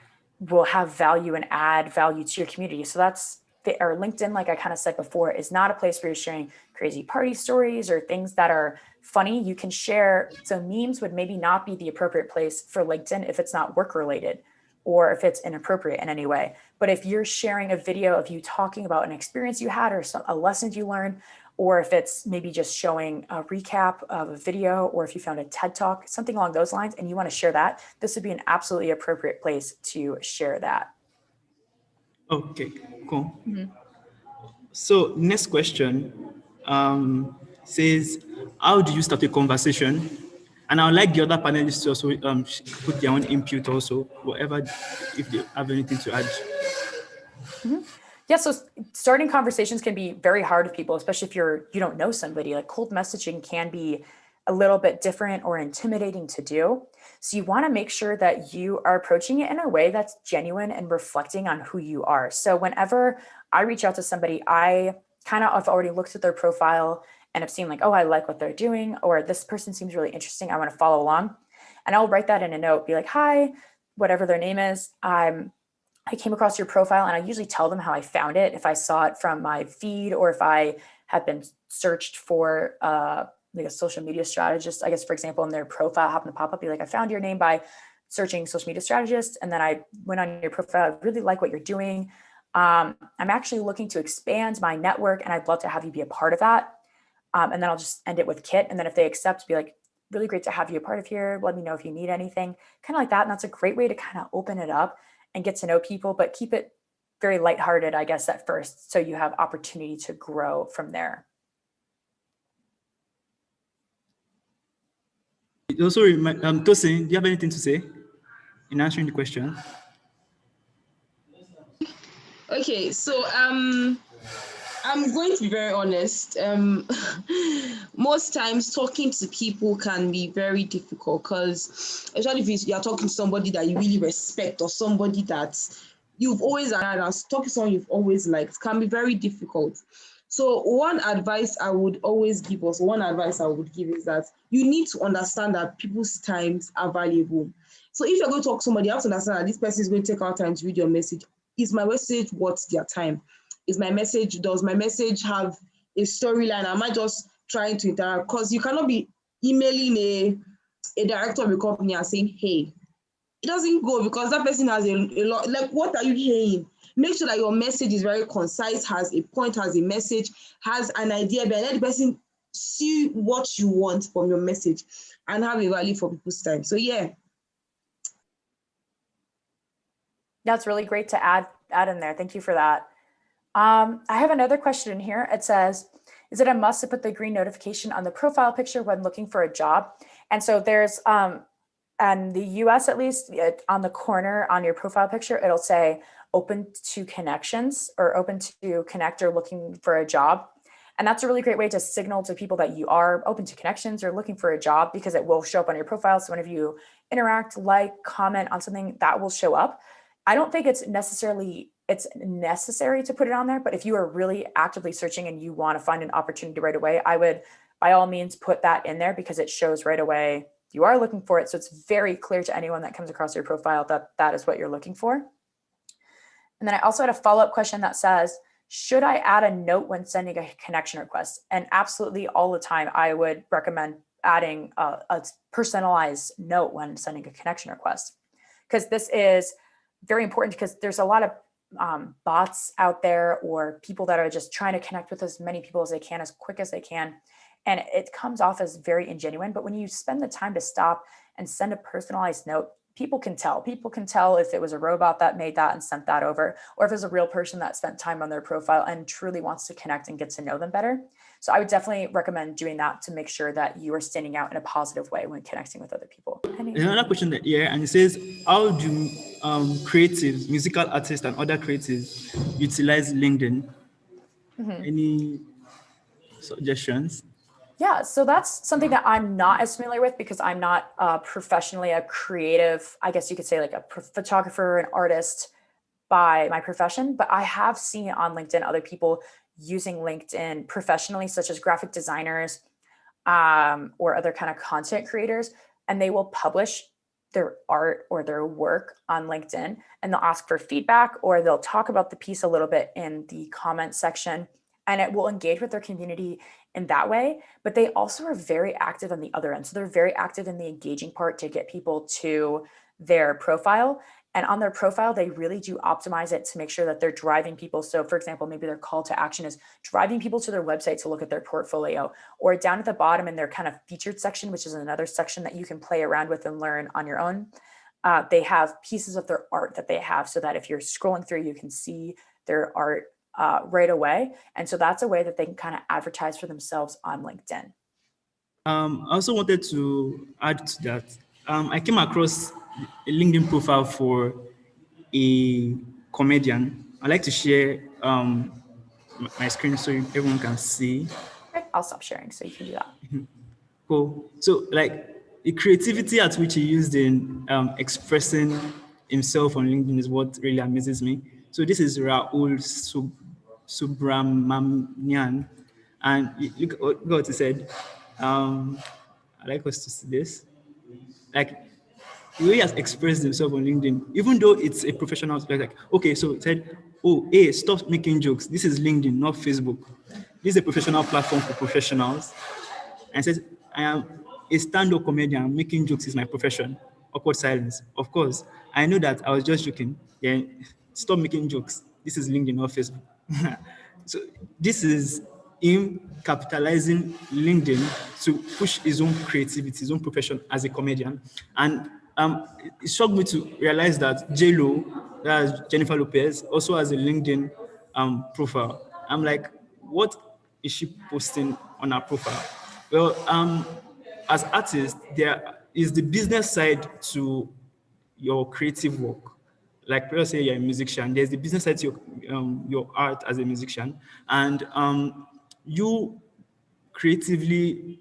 will have value and add value to your community. So that's or LinkedIn, like I kind of said before, is not a place where you're sharing crazy party stories or things that are funny. You can share, so memes would maybe not be the appropriate place for LinkedIn if it's not work related or if it's inappropriate in any way. But if you're sharing a video of you talking about an experience you had or a lesson you learned, or if it's maybe just showing a recap of a video, or if you found a TED Talk, something along those lines, and you want to share that, this would be an absolutely appropriate place to share that. Okay, cool. Mm-hmm. So next question says, how do you start a conversation? And I would like the other panelists to also put their own input also, whatever, if they have anything to add. Mm-hmm. Yeah, so starting conversations can be very hard with people, especially if you don't know somebody. Like cold messaging can be a little bit different or intimidating to do. So you want to make sure that you are approaching it in a way that's genuine and reflecting on who you are. So whenever I reach out to somebody, I've already looked at their profile and have seen like, oh, I like what they're doing, or this person seems really interesting, I want to follow along. And I'll write that in a note, be like, hi, whatever their name is, I came across your profile, and I usually tell them how I found it, if I saw it from my feed or if I have been searched for like a social media strategist. I guess, for example, in their profile happened to pop up, be like, I found your name by searching social media strategist, and then I went on your profile. I really like what you're doing. I'm actually looking to expand my network, and I'd love to have you be a part of that. And then I'll just end it with Kit. And then if they accept, be like, really great to have you a part of here. Let me know if you need anything, kind of like that. And that's a great way to kind of open it up and get to know people, but keep it very lighthearted, I guess, at first, so you have opportunity to grow from there. It also Tosin, do you have anything to say in answering the question? Okay, so I'm going to be very honest. Most times talking to people can be very difficult, because especially if you're talking to somebody that you really respect, or somebody that you've always admired, talking to someone you've always liked, can be very difficult. So one advice I would give is that you need to understand that people's times are valuable. So if you're going to talk to somebody, you have to understand that this person is going to take out time to read your message. Is my message worth their time? Does my message have a storyline? Am I just trying to interact? Because you cannot be emailing a director of a company and saying, hey, it doesn't go, because that person has a lot. Like, what are you hearing? Make sure that your message is very concise, has a point, has a message, has an idea, but let the person see what you want from your message and have a value for people's time. So yeah. That's really great to add in there. Thank you for that. I have another question in here. It says, is it a must to put the green notification on the profile picture when looking for a job? And so there's, in the US at least, on the corner on your profile picture, it'll say open to connections, or open to connect, or looking for a job. And that's a really great way to signal to people that you are open to connections or looking for a job, because it will show up on your profile. So whenever you interact, like, comment on something, that will show up. I don't think it's necessary to put it on there, but if you are really actively searching and you want to find an opportunity right away, I would by all means put that in there, because it shows right away you are looking for it. So it's very clear to anyone that comes across your profile that that is what you're looking for. And then I also had a follow-up question that says, should I add a note when sending a connection request? And absolutely, all the time, I would recommend adding a personalized note when sending a connection request, because this is very important, because there's a lot of bots out there, or people that are just trying to connect with as many people as they can, as quick as they can. And it comes off as very ingenuine. But when you spend the time to stop and send a personalized note, people can tell. People can tell if it was a robot that made that and sent that over, or if it's a real person that spent time on their profile and truly wants to connect and get to know them better. So I would definitely recommend doing that to make sure that you are standing out in a positive way when connecting with other people. Another question here, and it says, how do creatives, musical artists, and other creatives utilize LinkedIn? Any suggestions? Yeah, so that's something that I'm not as familiar with, because I'm not professionally a creative, I guess you could say, like a photographer, an artist by my profession, but I have seen on LinkedIn other people using LinkedIn professionally, such as graphic designers or other kind of content creators, and they will publish their art or their work on LinkedIn, and they'll ask for feedback, or they'll talk about the piece a little bit in the comment section, and it will engage with their community in that way. But they also are very active on the other end. So they're very active in the engaging part to get people to their profile. And on their profile, they really do optimize it to make sure that they're driving people. So for example, maybe their call to action is driving people to their website to look at their portfolio, or down at the bottom in their kind of featured section, which is another section that you can play around with and learn on your own. They have pieces of their art that they have, so that if you're scrolling through, you can see their art right away. And so that's a way that they can kind of advertise for themselves on LinkedIn. I also wanted to add to that. I came across a LinkedIn profile for a comedian. I'd like to share my screen so everyone can see. Okay, I'll stop sharing so you can do that. Cool. So, like, the creativity at which he used in expressing himself on LinkedIn is what really amazes me. So this is Rahul Subramanian, And look what he said. I like us to see this. Like the way he has expressed himself on LinkedIn, even though it's a professional, like okay, so it said, oh, hey, stop making jokes. This is LinkedIn, not Facebook. This is a professional platform for professionals. And says, I am a stand-up comedian. Making jokes is my profession. Awkward silence. Of course, I know that I was just joking. Then stop making jokes. This is LinkedIn, not Facebook. So this is him capitalizing LinkedIn to push his own creativity, his own profession as a comedian. And it shocked me to realize that J-Lo, that's Jennifer Lopez, also has a LinkedIn profile. I'm like, what is she posting on her profile? Well, as artists, there is the business side to your creative work. Like people say you're a musician, there's the business side to your art as a musician. And you creatively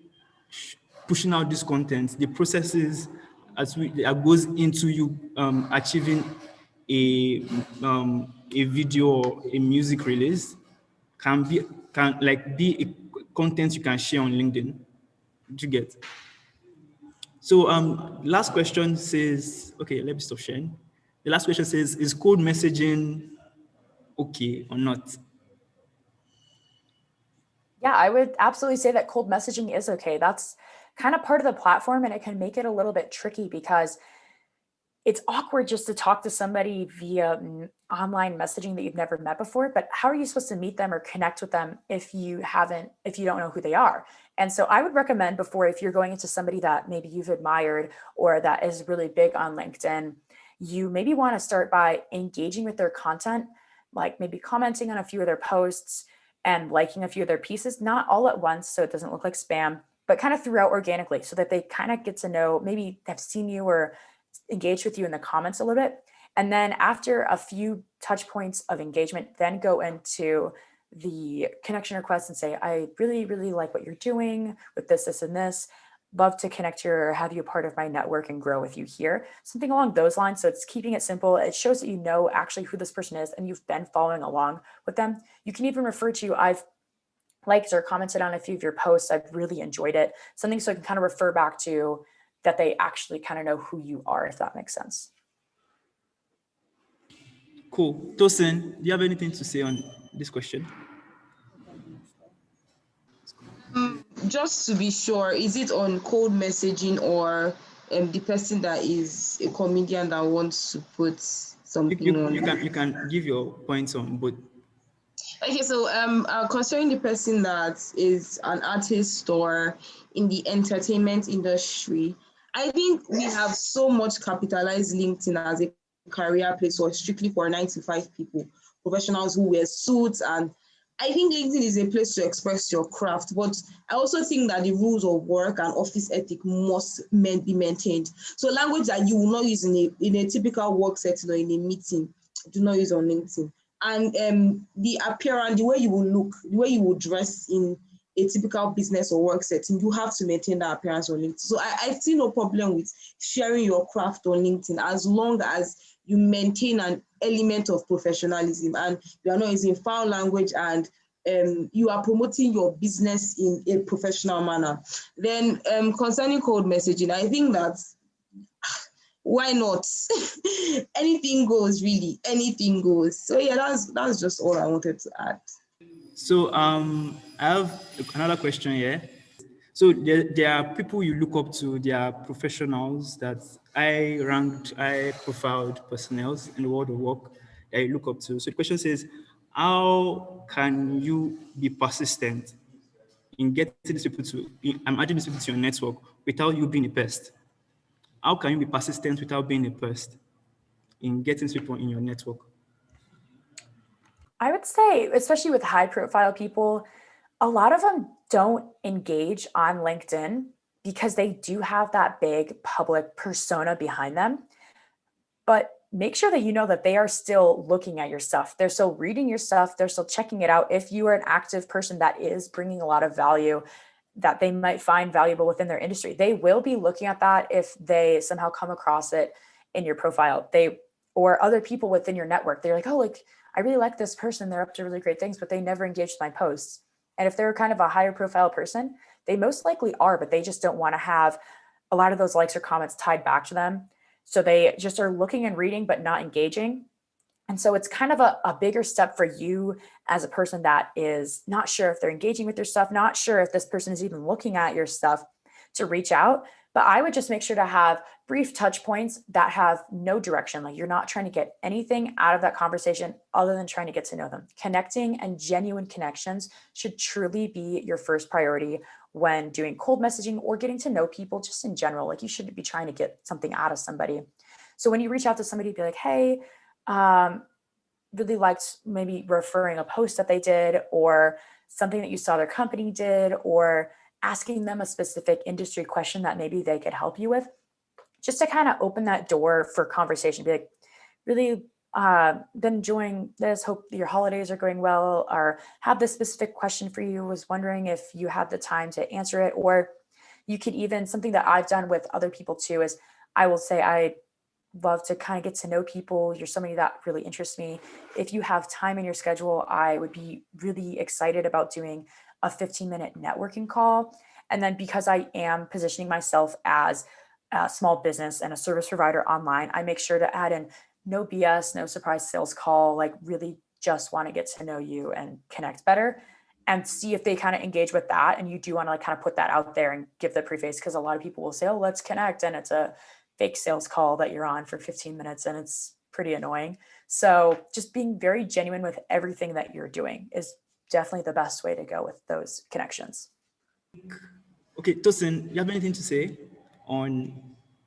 pushing out this content, the processes that goes into you achieving a video or a music release can be a content you can share on LinkedIn. Do you get? So last question says, okay, let me stop sharing. The last question says, is code messaging okay or not? Yeah, I would absolutely say that cold messaging is okay. That's kind of part of the platform, and it can make it a little bit tricky because it's awkward just to talk to somebody via online messaging that you've never met before. But how are you supposed to meet them or connect with them if you don't know who they are? And so I would recommend before, if you're going into somebody that maybe you've admired or that is really big on LinkedIn, you maybe want to start by engaging with their content, like maybe commenting on a few of their posts and liking a few of their pieces, not all at once so it doesn't look like spam, but kind of throughout organically so that they kind of get to know, maybe have seen you or engaged with you in the comments a little bit. And then after a few touch points of engagement, then go into the connection request and say, I really, really like what you're doing with this, this, and this. Love to connect you or have you a part of my network and grow with you here. Something along those lines. So it's keeping it simple. It shows that you know actually who this person is and you've been following along with them. You can even refer to, I've liked or commented on a few of your posts. I've really enjoyed it. Something so I can kind of refer back to that they actually kind of know who you are, if that makes sense. Cool. Tosin, do you have anything to say on this question? Just to be sure, is it on cold messaging or the person that is a comedian that wants to put something on? You can give your points on both. Okay, so concerning the person that is an artist or in the entertainment industry, I think we have so much capitalized LinkedIn as a career place or strictly for 9 to 5 people, professionals who wear suits. And I think LinkedIn is a place to express your craft, but I also think that the rules of work and office ethic must be maintained. So language that you will not use in a typical work setting or in a meeting, do not use on LinkedIn. And the appearance, the way you will look, the way you will dress in a typical business or work setting, you have to maintain that appearance on LinkedIn. So I see no problem with sharing your craft on LinkedIn as long as you maintain an element of professionalism and you are not using foul language and you are promoting your business in a professional manner. Then concerning code messaging, I think that why not? Anything goes, really. Anything goes. So yeah, that's just all I wanted to add. So I have another question here. So there are people you look up to, there are professionals that high profiled personnel in the world of work that you look up to. So the question says, how can you be persistent in getting these people I'm adding these people to your network without you being a pest? How can you be persistent without being a pest in getting people in your network? I would say, especially with high profile people, a lot of them don't engage on LinkedIn because they do have that big public persona behind them. But make sure that you know that they are still looking at your stuff. They're still reading your stuff. They're still checking it out. If you are an active person that is bringing a lot of value that they might find valuable within their industry, they will be looking at that if they somehow come across it in your profile. Or other people within your network, they're like, oh, like I really like this person. They're up to really great things, but they never engage with my posts. And if they're kind of a higher profile person, they most likely are, but they just don't want to have a lot of those likes or comments tied back to them. So they just are looking and reading, but not engaging. And so it's kind of a bigger step for you as a person that is not sure if they're engaging with your stuff, not sure if this person is even looking at your stuff, to reach out. But I would just make sure to have brief touch points that have no direction. Like you're not trying to get anything out of that conversation other than trying to get to know them. Connecting and genuine connections should truly be your first priority when doing cold messaging or getting to know people just in general. Like you shouldn't be trying to get something out of somebody. So when you reach out to somebody, be like, hey, really liked maybe referring a post that they did or something that you saw their company did, or asking them a specific industry question that maybe they could help you with, just to kind of open that door for conversation. Be like, really been enjoying this, hope your holidays are going well, or have this specific question for you, was wondering if you had the time to answer it. Or you could even, something that I've done with other people too, is I will say, I love to kind of get to know people. You're somebody that really interests me. If you have time in your schedule, I would be really excited about doing a 15-minute networking call. And then because I am positioning myself as a small business and a service provider online, I make sure to add in no BS, no surprise sales call, like really just want to get to know you and connect better and see if they kind of engage with that. And you do want to like kind of put that out there and give the preface, because a lot of people will say, oh, let's connect. And it's a fake sales call that you're on for 15 minutes and it's pretty annoying. So just being very genuine with everything that you're doing is definitely the best way to go with those connections. Okay, Tosin, you have anything to say on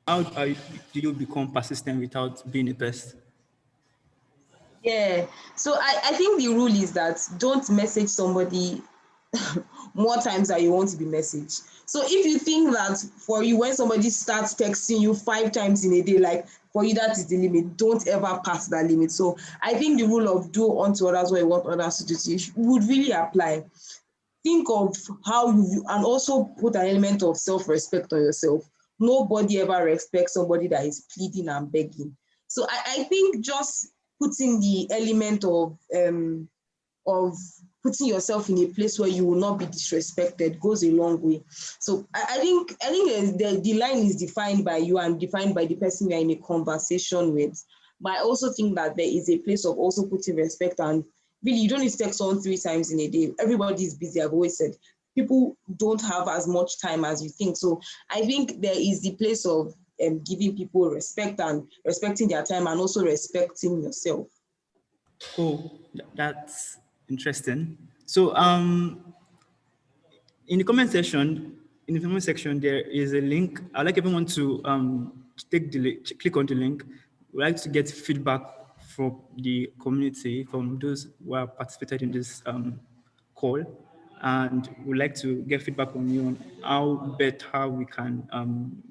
how do you become persistent without being a pest? Yeah. So I think the rule is that don't message somebody more times than you want to be messaged. So if you think that for you, when somebody starts texting you 5 times in a day, like for you, that is the limit, don't ever pass that limit. So I think the rule of do unto others what you want others to do to you would really apply. Think of how you, and also put an element of self-respect on yourself. Nobody ever respects somebody that is pleading and begging. So I think just putting the element of putting yourself in a place where you will not be disrespected goes a long way. So I think the line is defined by you and defined by the person you're in a conversation with. But I also think that there is a place of also putting respect, and really you don't need to text someone 3 times in a day. Everybody is busy. I've always said people don't have as much time as you think. So I think there is the place of giving people respect and respecting their time, and also respecting yourself. Oh, that's interesting. So in the comment section, there is a link. I'd like everyone to click on the link. We'd like to get feedback from the community, from those who have participated in this call, and we'd like to get feedback from you on how we can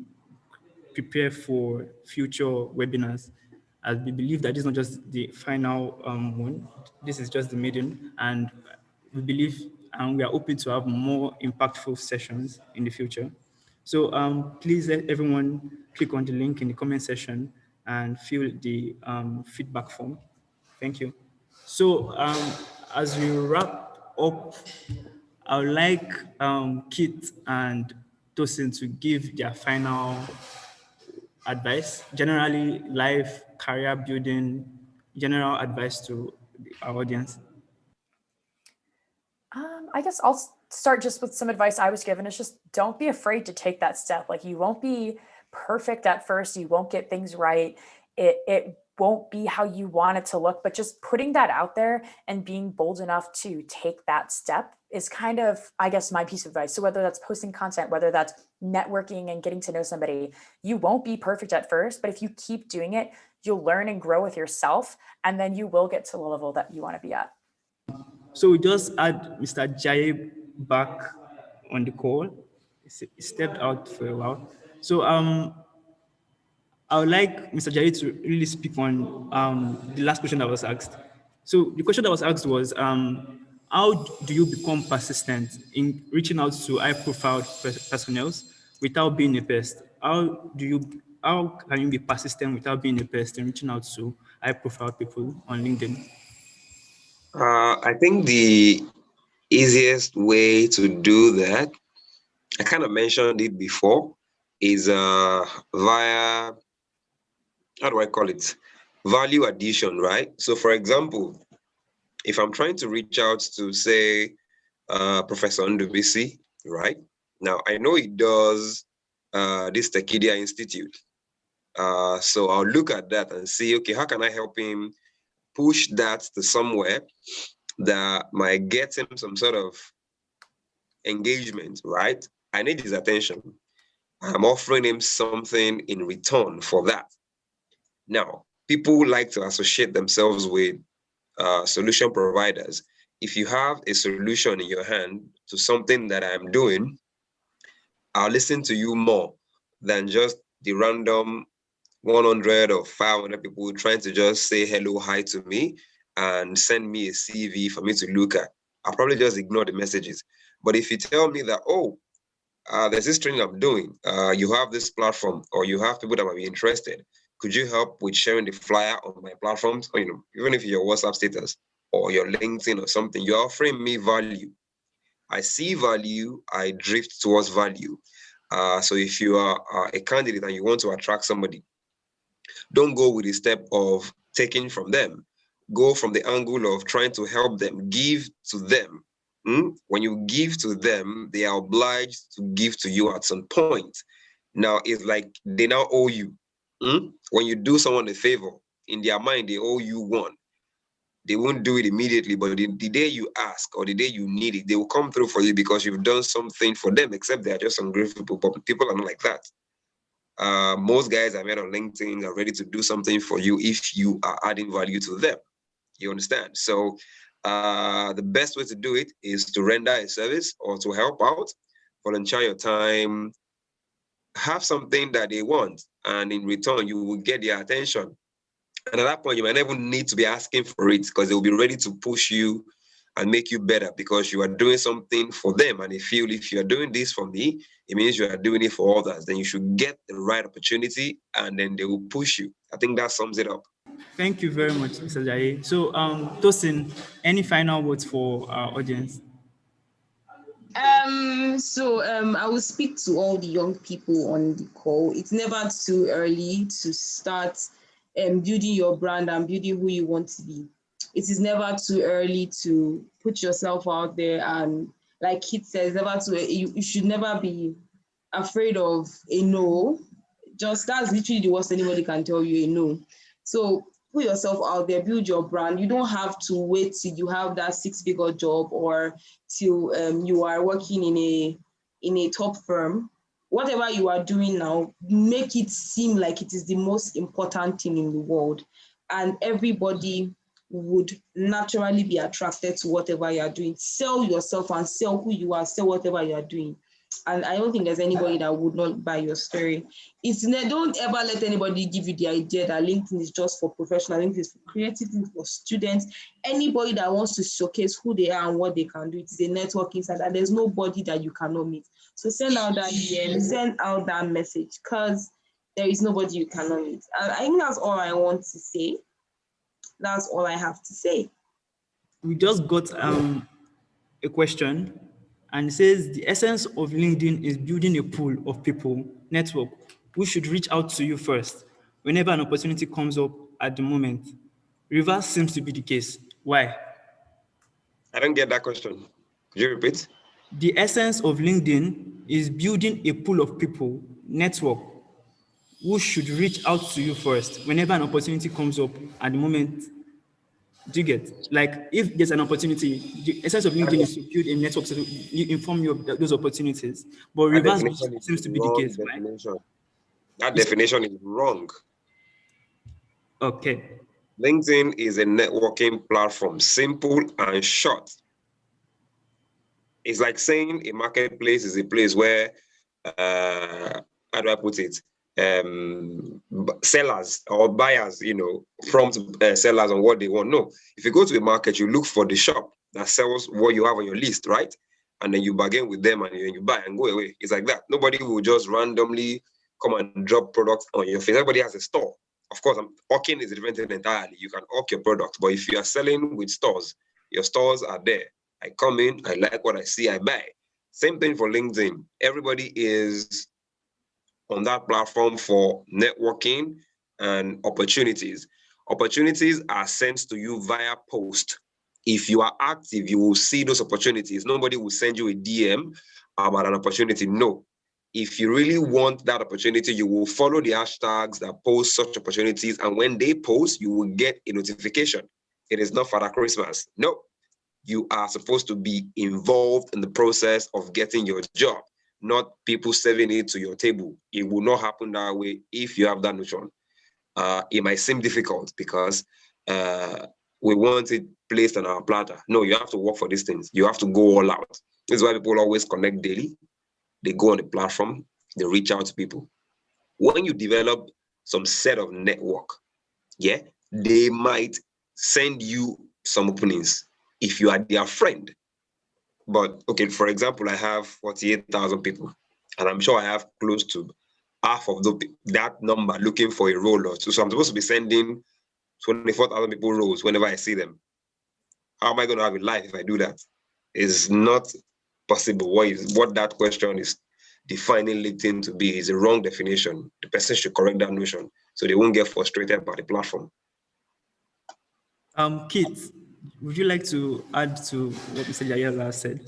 prepare for future webinars, as we believe that this is not just the final one, this is just the medium, and we believe and we are open to have more impactful sessions in the future. So please let everyone click on the link in the comment section and fill the feedback form. Thank you. So as we wrap up, I would like Kit and Tosin to give their final advice, generally life, career building, general advice to our audience. I guess I'll start just with some advice I was given. It's just don't be afraid to take that step. Like you won't be perfect at first. You won't get things right. It won't be how you want it to look, but just putting that out there and being bold enough to take that step is kind of, I guess, my piece of advice. So whether that's posting content, whether that's networking and getting to know somebody, you won't be perfect at first, but if you keep doing it, you'll learn and grow with yourself, and then you will get to the level that you want to be at. So we just add Mr. Jai back on the call. He stepped out for a while. So I would like Mr. Jai to really speak on the last question that was asked. So the question that was asked was, how do you become persistent in reaching out to high-profile personnel without being a pest? How can you be persistent without being a pest in reaching out to high-profile people on LinkedIn? I think the easiest way to do that, I kind of mentioned it before, is via, how do I call it? Value addition, right? So for example, if I'm trying to reach out to, say, Professor Ndubisi, right? Now, I know he does this Techidia Institute. So I'll look at that and see, okay, how can I help him push that to somewhere that might get him some sort of engagement, right? I need his attention. I'm offering him something in return for that. Now, people like to associate themselves with solution providers. If you have a solution in your hand to something that I'm doing, I'll listen to you more than just the random 100 or 500 people trying to just say hello, hi to me and send me a CV for me to look at. I'll probably just ignore the messages. But if you tell me that, oh, there's this training I'm doing, you have this platform, or you have people that might be interested, could you help with sharing the flyer on my platforms? Or, even if your WhatsApp status or your LinkedIn or something, you're offering me value. I see value, I drift towards value. So if you are a candidate and you want to attract somebody, don't go with the step of taking from them. Go from the angle of trying to help them, give to them. When you give to them, they are obliged to give to you at some point. Now, it's like they now owe you. When you do someone a favor, in their mind, they owe you one. They won't do it immediately, but the day you ask or the day you need it, they will come through for you because you've done something for them, except they are just ungrateful people. But people are not like that. Most guys I met on LinkedIn are ready to do something for you if you are adding value to them. You understand? So the best way to do it is to render a service or to help out, volunteer your time, have something that they want, and in return, you will get their attention. And at that point, you might never need to be asking for it because they will be ready to push you and make you better because you are doing something for them. And they feel if you are doing this for me, it means you are doing it for others. Then you should get the right opportunity and then they will push you. I think that sums it up. Thank you very much, Mr. Jaye. So, Tosin, any final words for our audience? I will speak to all the young people on the call. It's never too early to start building your brand and building who you want to be. It is never too early to put yourself out there, and like Kit says, you should never be afraid of a no. Just that's literally the worst anybody can tell you, a no. So put yourself out there, build your brand. You don't have to wait till you have that 6-figure job or till you are working in a top firm. Whatever you are doing now, make it seem like it is the most important thing in the world, and everybody would naturally be attracted to whatever you are doing. Sell yourself and sell who you are, sell whatever you are doing. And I don't think there's anybody that would not buy your story. Don't ever let anybody give you the idea that LinkedIn is just for professional. LinkedIn is for creative, for students. Anybody that wants to showcase who they are and what they can do, it is a networking site, and there's nobody that you cannot meet. So send out that DM, send out that message, because there is nobody you cannot meet. And I think that's all I want to say. That's all I have to say. We just got a question, and it says the essence of LinkedIn is building a pool of people, network, who should reach out to you first whenever an opportunity comes up at the moment. Reverse seems to be the case. Why? I don't get that question. Could you repeat? The essence of LinkedIn is building a pool of people, network, who should reach out to you first whenever an opportunity comes up at the moment. Do you get? Like, if there's an opportunity, the essence of LinkedIn is to build a network to inform you of those opportunities. But That reverse definition is seems to be the wrong case, right? definition. That definition is wrong. Okay. LinkedIn is a networking platform, simple and short. It's like saying a marketplace is a place where, how do I put it? Sellers or buyers, prompt sellers on what they want. No, if you go to a market, you look for the shop that sells what you have on your list, right? And then you bargain with them and you buy and go away. It's like that. Nobody will just randomly come and drop products on your face. Everybody has a store. Of course, hawking is a different thing entirely. You can hawk your products, but if you are selling with stores, your stores are there. I come in, I like what I see, I buy. Same thing for LinkedIn. Everybody is on that platform for networking and opportunities. Opportunities are sent to you via post. If you are active, you will see those opportunities. Nobody will send you a DM about an opportunity. No. If you really want that opportunity, you will follow the hashtags that post such opportunities. And when they post, you will get a notification. It is not Father Christmas. No. You are supposed to be involved in the process of getting your job, not people serving it to your table. It will not happen that way if you have that notion. It might seem difficult because we want it placed on our platter. No, you have to work for these things. You have to go all out. This is why people always connect daily. They go on the platform, they reach out to people. When you develop some set of network, yeah, they might send you some openings if you are their friend. But okay, for example, I have 48,000 people, and I'm sure I have close to half of that number looking for a role or two. So I'm supposed to be sending 24,000 people roles whenever I see them. How am I going to have a life if I do that? It's not possible. What that question is defining LinkedIn to be is a wrong definition. The person should correct that notion so they won't get frustrated by the platform. Kit, would you like to add to what Mr. Jayola said?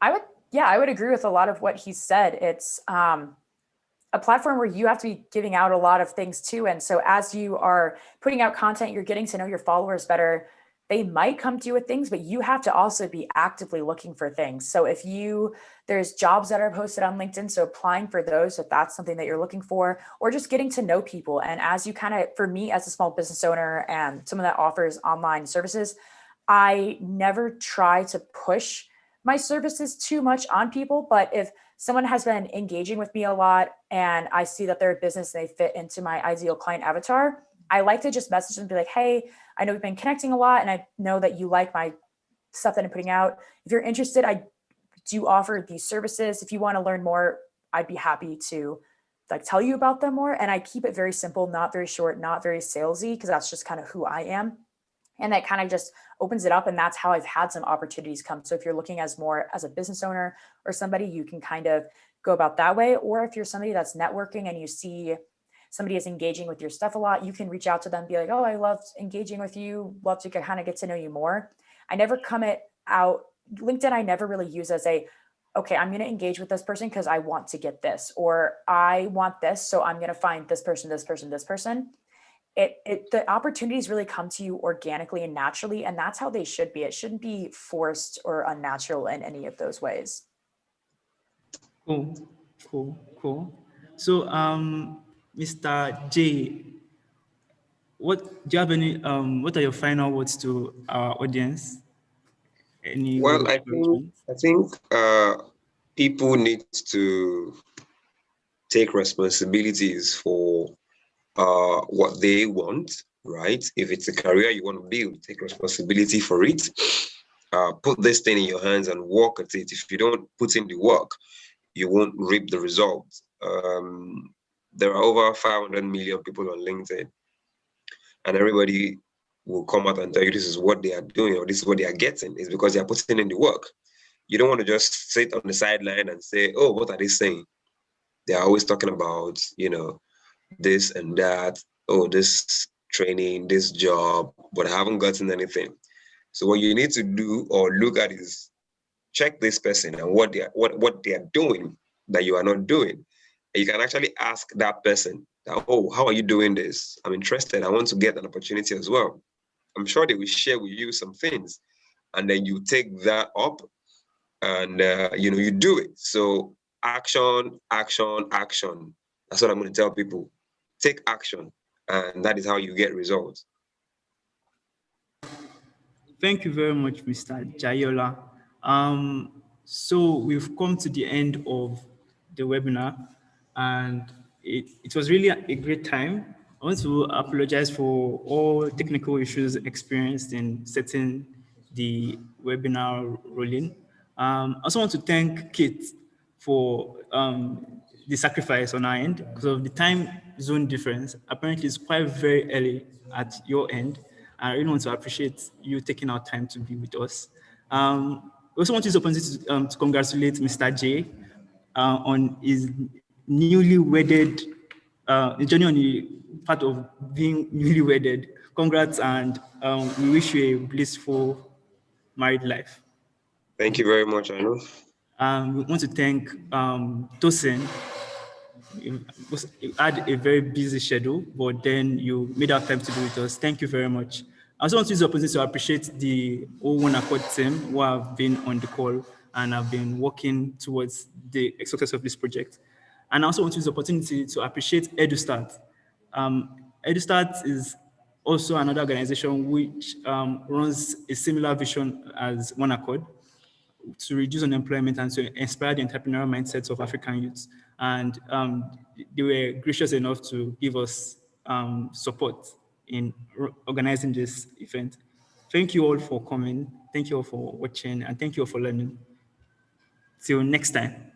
I would agree with a lot of what he said. It's a platform where you have to be giving out a lot of things too. And so as you are putting out content, you're getting to know your followers better. They might come to you with things, but you have to also be actively looking for things. So if there's jobs that are posted on LinkedIn, so applying for those, if that's something that you're looking for, or just getting to know people. And as you for me as a small business owner and someone that offers online services, I never try to push my services too much on people. But if someone has been engaging with me a lot and I see that they're a business and they fit into my ideal client avatar, I like to just message them and be like, hey, I know we've been connecting a lot and I know that you like my stuff that I'm putting out. If you're interested, I do offer these services. If you want to learn more, I'd be happy to tell you about them more. And I keep it very simple, not very short, not very salesy, because that's just kind of who I am. And that kind of just opens it up. And that's how I've had some opportunities come. So if you're looking more as a business owner or somebody, you can kind of go about that way. Or if you're somebody that's networking and you see somebody is engaging with your stuff a lot, you can reach out to them and be like, oh, I loved engaging with you. Love to kind of get to know you more. I never come out. LinkedIn, I never really use as okay, I'm going to engage with this person because I want to get this, or I want this. So I'm going to find this person, this person, this person. The opportunities really come to you organically and naturally, and that's how they should be. It shouldn't be forced or unnatural in any of those ways. Cool. So, Mr. J, what do you have any? What are your final words to our audience? Well, I think people need to take responsibilities for what they want, right? If it's a career you want to build, take responsibility for it. Put this thing in your hands and work at it. If you don't put in the work, you won't reap the results. There are over 500 million people on LinkedIn, and everybody will come out and tell you this is what they are doing or this is what they are getting. It's because they are putting in the work. You don't want to just sit on the sideline and say, oh, what are they saying? They're always talking about, this and that, oh, this training, this job, but I haven't gotten anything. So what you need to do or look at is check this person and what they are doing that you are not doing. And you can actually ask that person, oh, how are you doing this? I'm interested. I want to get an opportunity as well. I'm sure they will share with you some things, and then you take that up and you do it. So action. That's what I'm going to tell people. Take action, and that is how you get results. Thank you very much, Mr. Jayola. So we've come to the end of the webinar, and it was really a great time. I want to apologize for all technical issues experienced in setting the webinar rolling. I also want to thank Kit for the sacrifice on our end because of the time zone difference. Apparently, it's quite very early at your end. I really want to appreciate you taking our time to be with us. We also want to use the opportunity to congratulate Mr. J on his newly wedded, journey on the part of being newly wedded. Congrats, and we wish you a blissful married life. Thank you very much, I know. We want to thank Tosin. You had a very busy schedule, but then you made out time to be with us. Thank you very much. I also want to use the opportunity to appreciate the whole One Accord team who have been on the call and have been working towards the success of this project. And I also want to use the opportunity to appreciate EduStart. EduStart is also another organization which runs a similar vision as One Accord, to reduce unemployment and to inspire the entrepreneurial mindsets of African youths. And they were gracious enough to give us support in organizing this event. Thank you all for coming. Thank you all for watching, and thank you all for learning. Till next time.